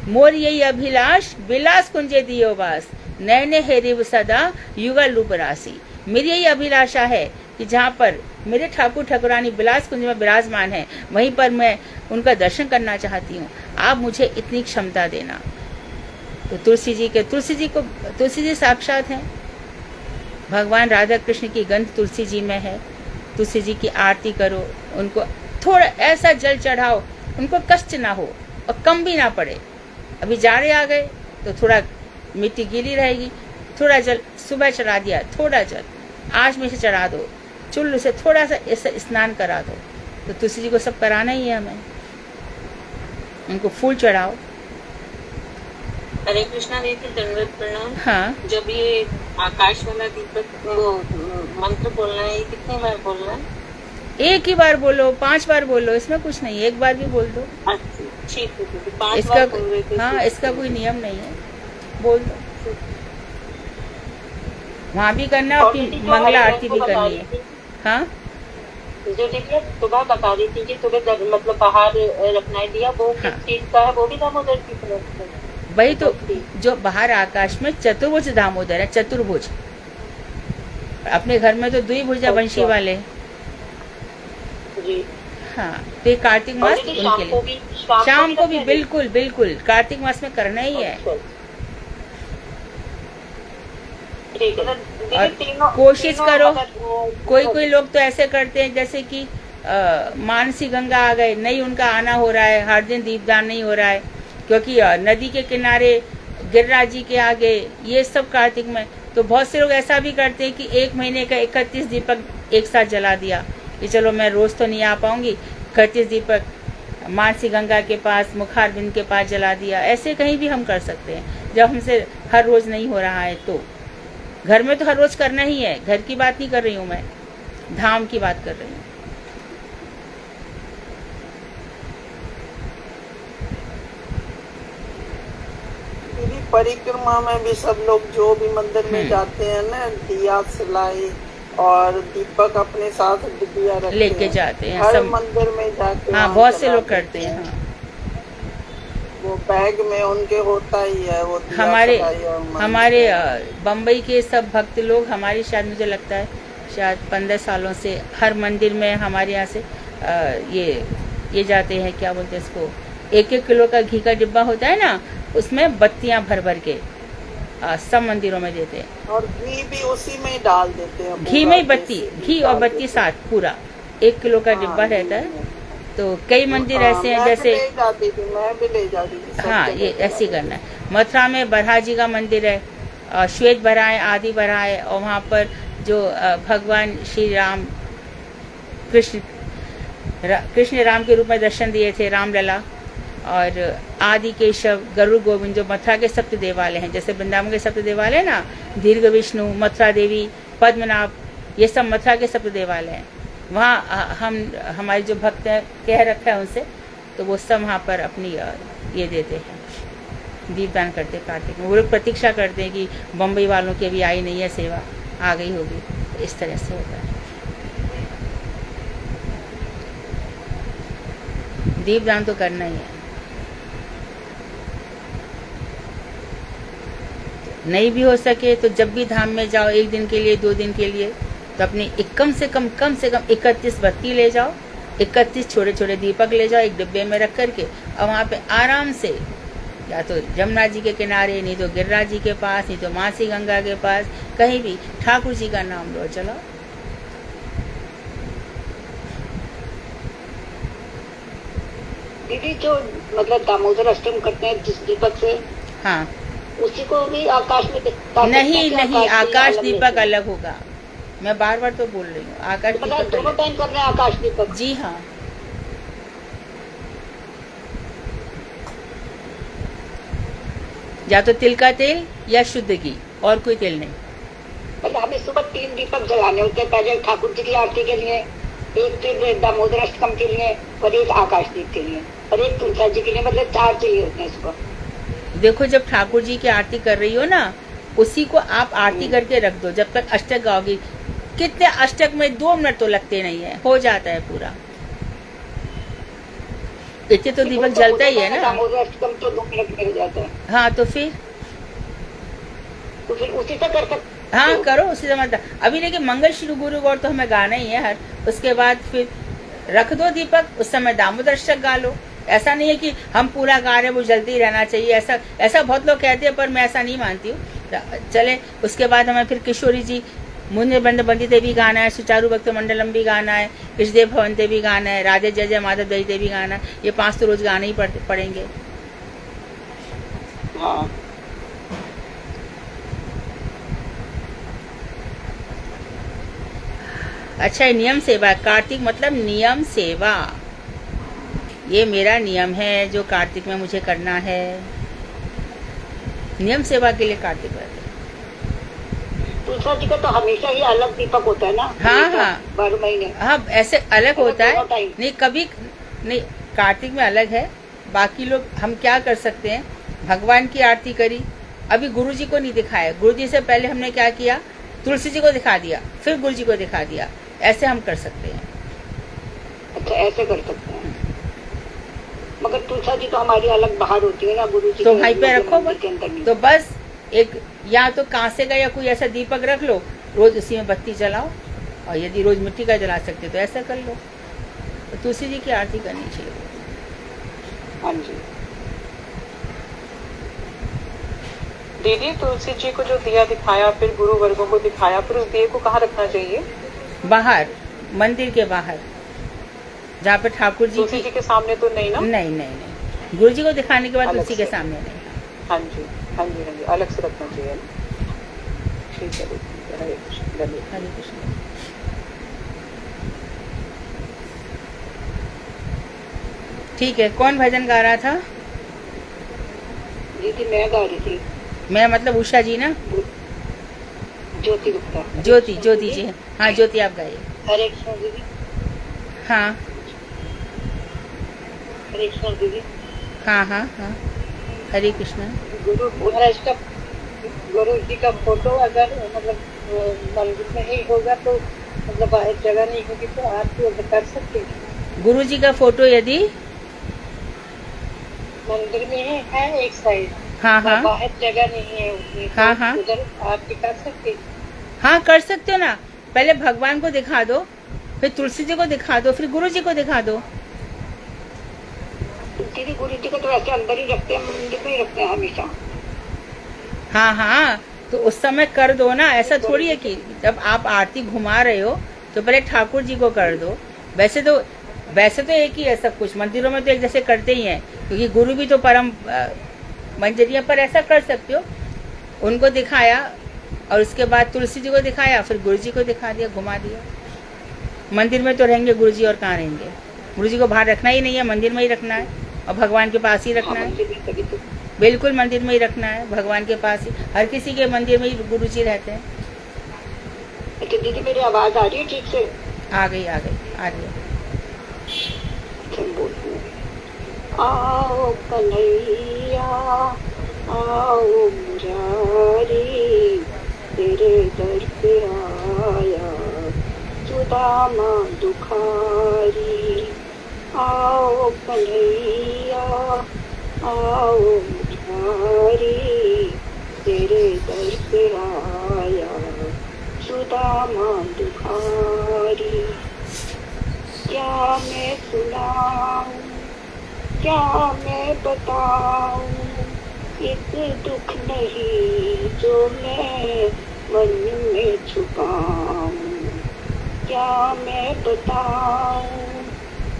मोर यही अभिलाष विलास कुंजे दियो वास, नैने हेरिव सदा युगल रूप राशि। मेरी यही अभिलाषा है कि जहाँ पर मेरे ठाकुर ठाकुरानी विलास कुंज में विराजमान है, वहीं पर मैं उनका दर्शन करना चाहती हूँ। आप मुझे इतनी क्षमता देना। तो तुलसी जी साक्षात हैं। भगवान राधा कृष्ण की गंध तुलसी जी में है। तुलसी जी की आरती करो, उनको थोड़ा ऐसा जल चढ़ाओ, उनको कष्ट ना हो और कम भी ना पड़े। अभी जाड़े आ गए तो थोड़ा मिट्टी गीली रहेगी, थोड़ा जल सुबह चढ़ा दिया, थोड़ा जल आज में से चढ़ा दो, चुल्लू से थोड़ा सा ऐसा स्नान करा दो। तो तुलसी जी को सब कराना ही है हमें, उनको फूल चढ़ाओ। हरे कृष्णा दीदी, दंडवत प्रणाम। हाँ, जब ये आकाश वाला दीपक वो मंत्र बोलना है, ये कितनी बार बोलना है? एक ही बार बोलो, 5 बार बोलो, इसमें कुछ नहीं, एक बार भी बोल दो। अच्छा, ठीक है, 5 इसका बार बोल रहे थे। हाँ, इसका कोई नियम नहीं है, बोल दो। वहाँ भी करना है और मंगला आरती भी करनी है। हाँ, जो दीदी सुबह बता रही थी कि सुबह मतलब बाहर रखना है दिया, वो किस चीज का है? वो भी दामोदर की तरफ से। वही तो, जो बाहर आकाश में चतुर्भुज दामोदर है, चतुर्भुज। अपने घर में तो द्विभुज है बंशी वाले जी। हाँ, तो ये कार्तिक मास उनके लिए, शाम को भी बिल्कुल बिल्कुल कार्तिक मास में करना ही है। और कोशिश करो, कोई लोग तो ऐसे करते हैं जैसे कि मानसी गंगा आ गए, नहीं उनका आना हो रहा है, हर दिन दीपदान नहीं हो रहा है, क्योंकि नदी के किनारे गिरिराज जी के आगे, ये सब कार्तिक में। तो बहुत से लोग ऐसा भी करते हैं कि 1 महीने का 31 दीपक एक साथ जला दिया, कि चलो मैं रोज तो नहीं आ पाऊंगी, 31 दीपक मानसी गंगा के पास, मुखारबिंद के पास जला दिया। ऐसे कहीं भी हम कर सकते हैं, जब हमसे हर रोज नहीं हो रहा है। तो घर में तो हर रोज करना ही है, घर की बात नहीं कर रही हूँ मैं, धाम की बात कर रही हूँ। परिक्रमा में भी सब लोग जो भी मंदिर में जाते हैं ना, दिया सिलाई और दीपक अपने साथ दिया लेके जाते हैं, हर सब मंदिर में जाके। हाँ, बहुत से लोग करते हैं। हाँ, वो बैग में उनके होता ही है वो दिया हमारे बम्बई के सब भक्त लोग, हमारी शायद मुझे लगता है शायद 15 सालों से हर मंदिर में हमारे यहाँ से ये जाते हैं, क्या बोलते हैं इसको, 1-1 किलो का घी का डिब्बा होता है ना, उसमें बत्तियां भर भर के सब मंदिरों में देते हैं। और घी भी उसी में ही डाल देते हैं, घी में ही बत्ती, घी और बत्ती साथ पूरा 1 किलो का डिब्बा रहता है। तो कई मंदिर ऐसे हैं जैसे मैं भी ले जाती थी सब हाँ, जगह ये ऐसे ही करना है। मथुरा में बरहा जी का मंदिर है, श्वेत बरहा है, आदि बरहा है, और वहाँ पर जो भगवान श्री राम कृष्ण राम के रूप में दर्शन दिए थे, रामलला, और आदि केशव, गरुड़ गोविंद जो मथुरा के सप्त देवालय हैं, जैसे वृंदावन के सप्त देवालय ना, दीर्घ विष्णु, मथुरा देवी, पद्मनाभ, ये सब मथुरा के सप्त देवालय हैं। वहाँ हमारे जो भक्त हैं कह रखा है उनसे, तो वो सब वहाँ पर अपनी ये देते हैं, दीपदान करते हैं कार्तिक में। वो लोग प्रतीक्षा करते हैं कि बम्बई वालों की अभी आई नहीं है सेवा, आ गई होगी, तो इस तरह से होता है। दीपदान तो करना ही है। नहीं भी हो सके तो जब भी धाम में जाओ, 1 दिन के लिए, 2 दिन के लिए, तो अपनी कम से कम 31 बत्ती ले जाओ, 31 छोटे छोटे दीपक ले जाओ, एक डिब्बे में रख करके, और वहाँ पे आराम से, या तो जमुना जी के किनारे, नहीं तो गिरिराज जी के पास, नहीं तो मासी गंगा के पास, कहीं भी ठाकुर जी का नाम लो, चलो। दीदी जो मतलब दामोदर अष्टम करते हैं जिस दीपक से, हाँ, उसी को भी आकाश में नहीं, आकाश दीपक अलग होगा। मैं बार बार तो बोल रही हूँ, आकाश मतलब दीपक दोनों अलग। टाइम कर रहे हैं आकाश दीपक। जी हाँ, या तो तिल का तेल या शुद्ध घी, और कोई तेल नहीं। मतलब हमें सुबह 3 दीपक जलाने होते हैं, पहले ठाकुर जी की आरती के लिए, एक फिर दामोदर अष्टकम के लिए, और एक आकाश दीप के लिए, और एक तुलसा जी के लिए, मतलब 4 चाहिए होते हैं सुबह। देखो, जब ठाकुर जी की आरती कर रही हो ना, उसी को आप आरती करके रख दो जब तक अष्टक गाओगी। कितने अष्टक में 2 मिनट तो लगते नहीं है, हो जाता है पूरा। इतने तो दीपक जलता ही है ना। दामोदर अष्टकम तो 2 मिनट में हो जाता है। हाँ, तो फिर उसी से कर सकते। हाँ, करो उसी समय। अभी देखिए, मंगल श्री गुरु गौर तो हमें गाना ही है हर, उसके बाद फिर रख दो दीपक, उस समय दामोदर अष्टक गा लो। ऐसा नहीं है कि हम पूरा गा रहे, वो जलती ही रहना चाहिए, ऐसा बहुत लोग कहते हैं, पर मैं ऐसा नहीं मानती हूँ। चले, उसके बाद हमें फिर किशोरी जी मुन्ने बंद बंदी देवी गाना है, सुचारू भक्त मंडलम भी गाना है, कृष्णदेव भवनते भी गाना है, राधे जय जय माधव दई भी गाना है। ये 5 तो रोज गाने ही पड़ेंगे। हाँ। अच्छा, नियम सेवा, कार्तिक मतलब नियम सेवा। ये मेरा नियम है जो कार्तिक में मुझे करना है। नियम सेवा के लिए कार्तिक व्रत। तुलसा जी का तो हमेशा ही अलग दीपक होता है ना। हाँ, 12 महीने। हाँ, ऐसे अलग होता है। टाइम नहीं, कभी नहीं, कार्तिक में अलग है। बाकी लोग हम क्या कर सकते हैं, भगवान की आरती करी, अभी गुरु जी को नहीं दिखाया, गुरु जी से पहले हमने क्या किया, तुलसी जी को दिखा दिया, फिर गुरु जी को दिखा दिया, ऐसे हम कर सकते हैं। अच्छा, ऐसे कर सकते हैं। मगर तुलसा जी तो हमारी अलग बाहर होती है ना, गुरु जी तो वहीं पे रखो के अंदर। तो बस एक या तो कांसे का या कोई ऐसा दीपक रख लो, रोज उसी में बत्ती जलाओ, और यदि रोज मिट्टी का जला सकते तो ऐसा कर लो। तो तुलसी जी की आरती करनी चाहिए। हाँ जी। दीदी, तुलसी जी को जो दिया दिखाया, फिर गुरु वर्गों को दिखाया, फिर उस दिए को कहाँ रखना चाहिए? बाहर, मंदिर के बाहर, जहाँ पे ठाकुर जी तुलसी जी के सामने तो नहीं ना? नहीं, गुरु जी को दिखाने के बाद तुलसी के सामने नहीं। हाँ जी, हाँ जी, हाँ जी, अलग से रखना चाहिए ना। ठीक है, हरे कृष्ण। हरे कृष्ण। ठीक है, कौन भजन गा रहा था? दीदी मैं गा रही थी। मैं मतलब उषा जी ना? ज्योति गुप्ता। ज्योति जी। हाँ, ज्योति आप गाइए। हरे कृष्ण दीदी। हाँ हरे कृष्ण दीदी। हाँ, हरे कृष्ण। गुरु महाराज का, गुरु जी का फोटो अगर मतलब मंदिर में ही होगा तो मतलब बाहर जगह नहीं होगी तो आप तो कर सकते हैं। गुरु जी का फोटो यदि मंदिर में ही है एक साइड, हाँ, बाहर जगह नहीं है उतनी, हाँ, उधर आप कर सकते हैं। हाँ, कर सकते हो ना। पहले भगवान को दिखा दो, फिर तुलसी जी को दिखा दो, फिर गुरु जी को दिखा दो। दीदी गुरु जी को तो ऐसे अंदर ही रखते हैं, मंदिर में ही रखते हैं हमेशा। हाँ हाँ, तो उस समय कर दो ना। ऐसा थोड़ी है कि जब आप आरती घुमा रहे हो तो पहले ठाकुर जी को कर दो। वैसे तो एक ही है सब कुछ, मंदिरों में तो एक जैसे करते ही हैं, क्योंकि गुरु भी तो परम मंजरिया। पर ऐसा कर सकते हो, उनको दिखाया और उसके बाद तुलसी जी को दिखाया, फिर गुरु जी को दिखा दिया, घुमा दिया। मंदिर में तो रहेंगे गुरु जी, और कहाँ रहेंगे? गुरु जी को बाहर रखना ही नहीं है, मंदिर में ही रखना है और भगवान के पास ही रखना है। मंदिर में तभी तो बिल्कुल मंदिर में ही रखना है, भगवान के पास ही। हर किसी के मंदिर में ही गुरु जी रहते हैं। अच्छा दीदी मेरी आवाज आ रही है ठीक से? आ रही है। अच्छा बोलती हूँ। आओ कन्हैया आओ मुरारी, तेरे दर पे आया सुदामा दुखारी। आओ कन्हैया आओ मुरारी, तेरे दर पे आया सुदामा दुखारी। क्या मैं सुनाऊं क्या मैं बताऊं, एक दुख नहीं जो मैं मन में छुपाऊं। क्या मैं बताऊं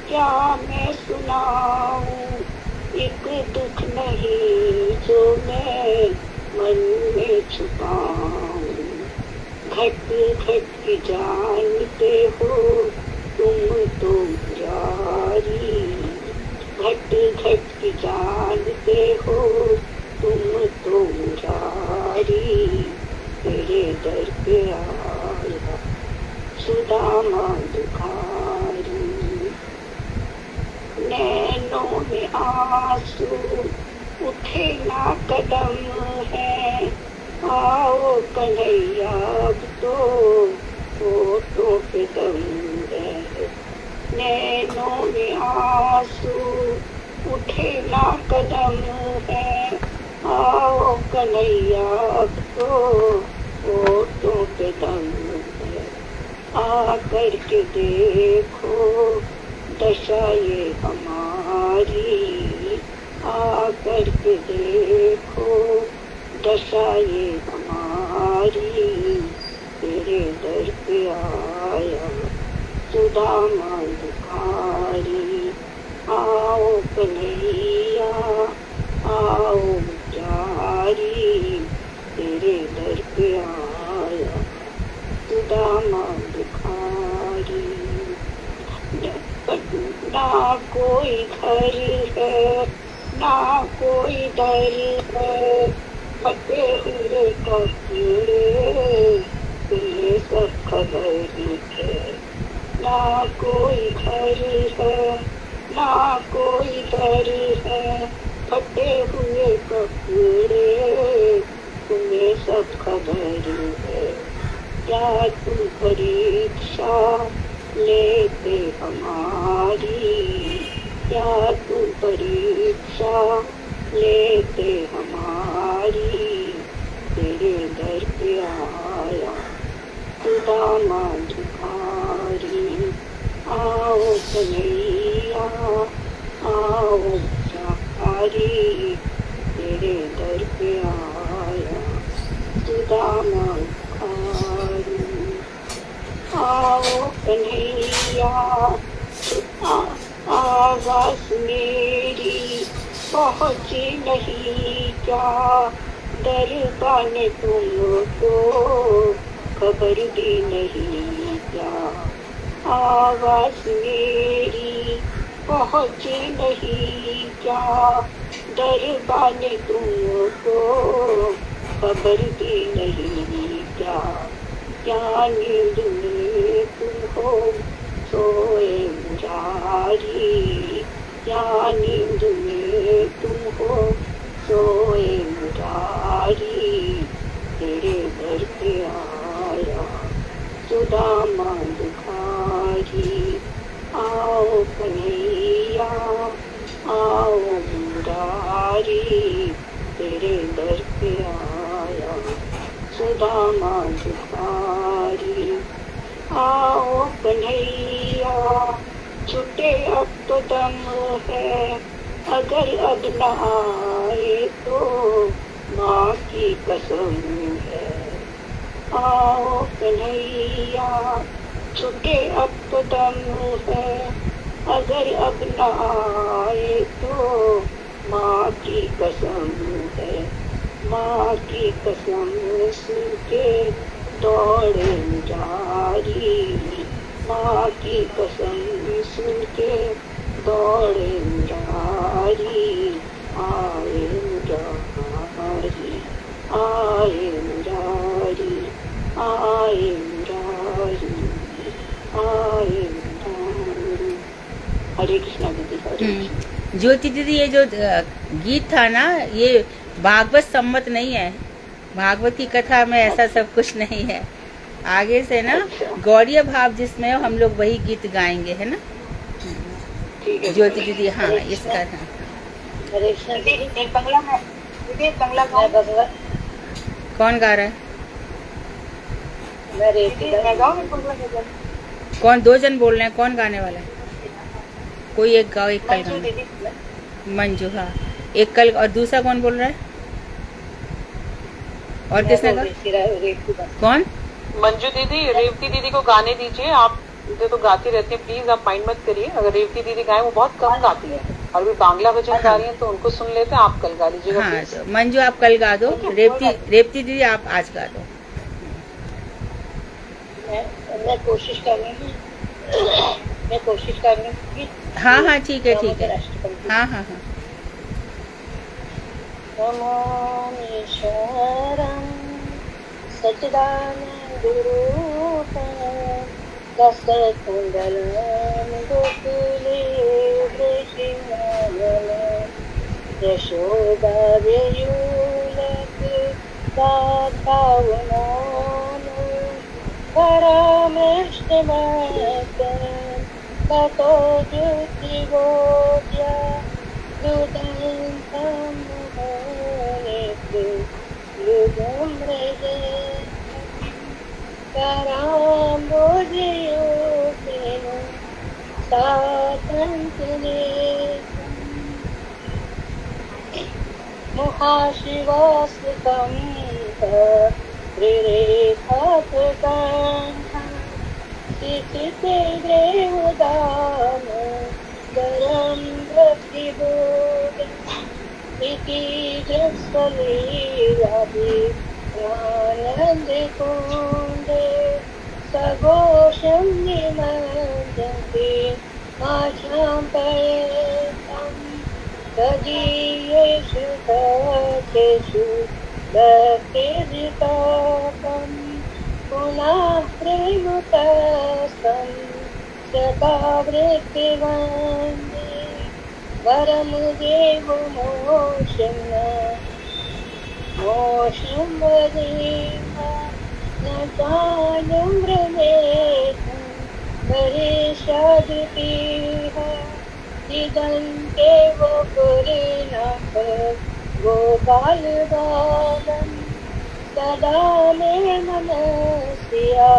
क्या मैं सुनाऊं, एक दुख नहीं जो मैं मन में छुपाऊं। घट घट जानते हो तुम तो मुरारी, घट घट जानते हो तुम तो मुरारी। तेरे दर पे आया सुदामा दुखारी। नैनों में आंसू उठे ना कदम है, आओ कन्हैया अब तो होठों पे दम है। नैनों में आंसू उठे ना कदम है, आओ कन्हैया अब तो होठों पे दम है। आकर के देखो दशा ये हमारी, आकर के देखो दशा ये हमारी। तेरे दर पे आया सुदामा दुखारी। आओ कन्हैया आओ मुरारी, तेरे दर पे आया सुदामा दुखारी। ना कोई घर है ना कोई दर है, फटे हुए कपड़े तुम्हें सब खबर है। ना कोई घर है ना कोई दर है, फटे हुए कपड़े तुम्हें सब खबर है। क्या तुम परीक्षा लेते हमारी, क्या तुम परीक्षा लेते हमारी। तेरे दर पे आया सुदामा दुखारी। आओ कन्हैया आओ मुरारी, तेरे दर पे आया सुदामा दुखारी। आओ कन्हैया आवाज मेरी पहुँची नहीं क्या, दरबार ने तुमको खबर दी नहीं क्या। आवाज मेरी पहुँची नहीं क्या, दरबार ने तुमको खबर दी नहीं क्या। क्या नींद में तुम हो सोए मुरारी, क्या नींद में तुम हो सोए मुरारी। तेरे दर पे आया सुदामा दुखारी। आओ कन्हैया आओ मुरारी, तेरे दर पे आया सुदामा दुखारी। आओ कन्हैया छुटे अब तो दम है, अगर अब न आए तो माँ की कसम है, आओ कन्हैया छुटे अब तो दम है। अगर अब न आए तो माँ की कसम है, माँ की कसम सुन के दौड़े जारी, माँ की कसम सुन के दौड़े जारी, आए जारी, आए जारी, आए जारी, आए जारी। हरे कृष्णा दीदी, हरे कृष्णा। ज्योति दीदी, ये जो गीत था ना, ये भागवत सम्मत नहीं है। भागवत की कथा में ऐसा सब कुछ नहीं है। आगे से ना गौड़ीय भाव जिसमें हो, हम लोग वही गीत गाएंगे, है ना ठीक है ज्योति दीदी? हाँ, इसका था। हरे कृष्णा दीदी एक बंगला में, दीदी एक बंगला गाऊं? कौन गा रहा है? मैं दीदी मैं गाऊं एक बंगला में? कौन? दो जन बोल रहे हैं, कौन गाने वाला है? कोई एक गाओ, एक कल मंजू गाना। दीदी। मंजू, हाँ एक कल। और दूसरा कौन बोल रहा है? और किसने कहा? कौन? मंजू दीदी, रेवती दीदी को गाने दीजिए। आप तो गाती रहती है, प्लीज आप माइंड मत करिए। अगर रेवती दीदी गाए, वो बहुत कम गाती है, और भी बांग्ला भजन गा रही है, तो उनको सुन लेते हैं। आप कल गा लीजिएगा हाँ, प्लीज। तो मंजू आप कल गा दो। रेवती दीदी आप आज गा दो। मैं कोशिश करूंगी, मैं कोशिश करूंगी। हाँ हाँ, ठीक है ठीक है। हाँ हाँ हाँ। नमामीश्वरं सच्चिदानन्दरूपं दशकुण्डलं गोकुले वृषिणवनं यशोदाव्ययूलक दातावनानं परमेष्टमतं ततो ज्योतिगोप्या दुदन्तं युगं मृगे कराम्बोजयोगेन सातन्तुले महाशिवास्तं त्रिरेखात्मकं चिते देवदान गरं प्रतिबोधम् इति जस्वलीलाभि आनन्दकुन्दे सघोषं निमज्जन्ति आशां पयेतं तदीयेषु भक्तेषु भक्तिर्विपाकं पुनः प्रेमतस्तं सदावृत्तिवन्दे वरं देव मोक्षं मोक्षं वदेम न चायं व्रजेतं परिषद्भिः इदन्ते गोकुलेनाथ गोपालबालं सदा मे मनस्या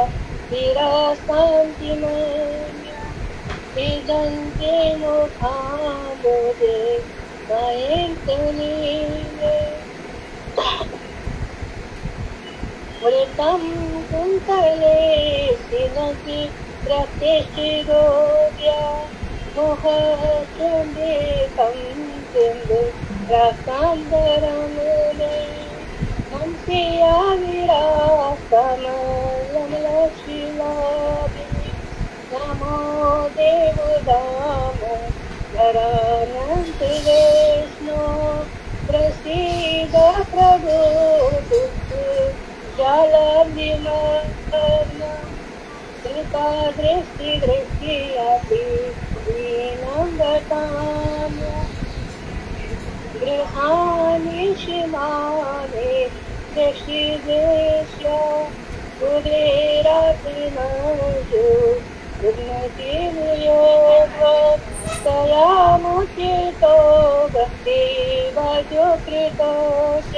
विराशान्तिमन्या इदन्ते मुखाम्बोधे नयन्तुनीमे मृतं कुन्तले सिनति प्रतिष्ठिरोग्या मोहचुम्बितं बिन्दु रसाम्बरमुने हंसिया विरासमलं लक्ष्मीलाभि नमो देवदाम धरानन्द विष्णु प्रसीद प्रभु जलधिमग्नं कृपा दृष्टियापि दीनं गताम् गृहाणि शिवानि दृष्टिदेश्य कुबेरात्मजो रुग्णतिर्योगवत् तया मुचितो भक्तिभाजो कृतोश्च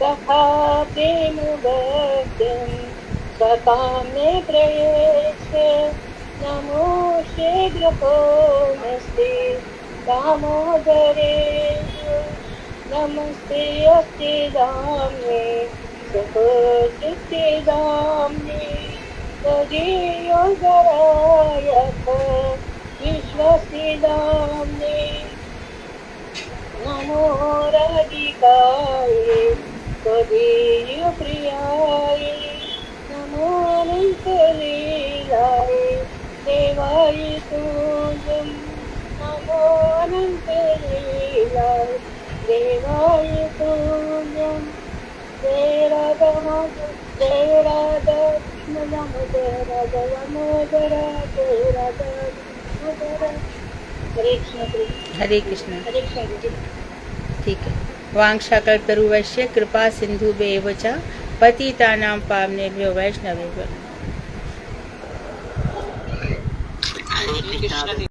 तथा प्रेमभक्तिं सतां मे प्रयच्छ नमो शीघ्रको नस्ति दामोदरे नमस्ते अस्ते दाम्ने सहस्ते दाम्ने तदीयोगरायक विश्वस्ते दाम्ने नमो राधिकाय त्वदीयप्रियाय नमो अनन्तलीलाय देवाय तुभ्यं नमो अनन्तलीलाय देवाय तुभ्यं जय राधा जय राधा दामोदर दामोदर जय राधा दामोदर। हरे कृष्ण हरे कृष्ण। हरे कृष्ण। ठीक है। वांछाकल्पतरुभ्यश्च कृपा सिन्धुभ्येव च पतितानां पावनेभ्यो वैष्णवेभ्यो। हरे कृष्ण।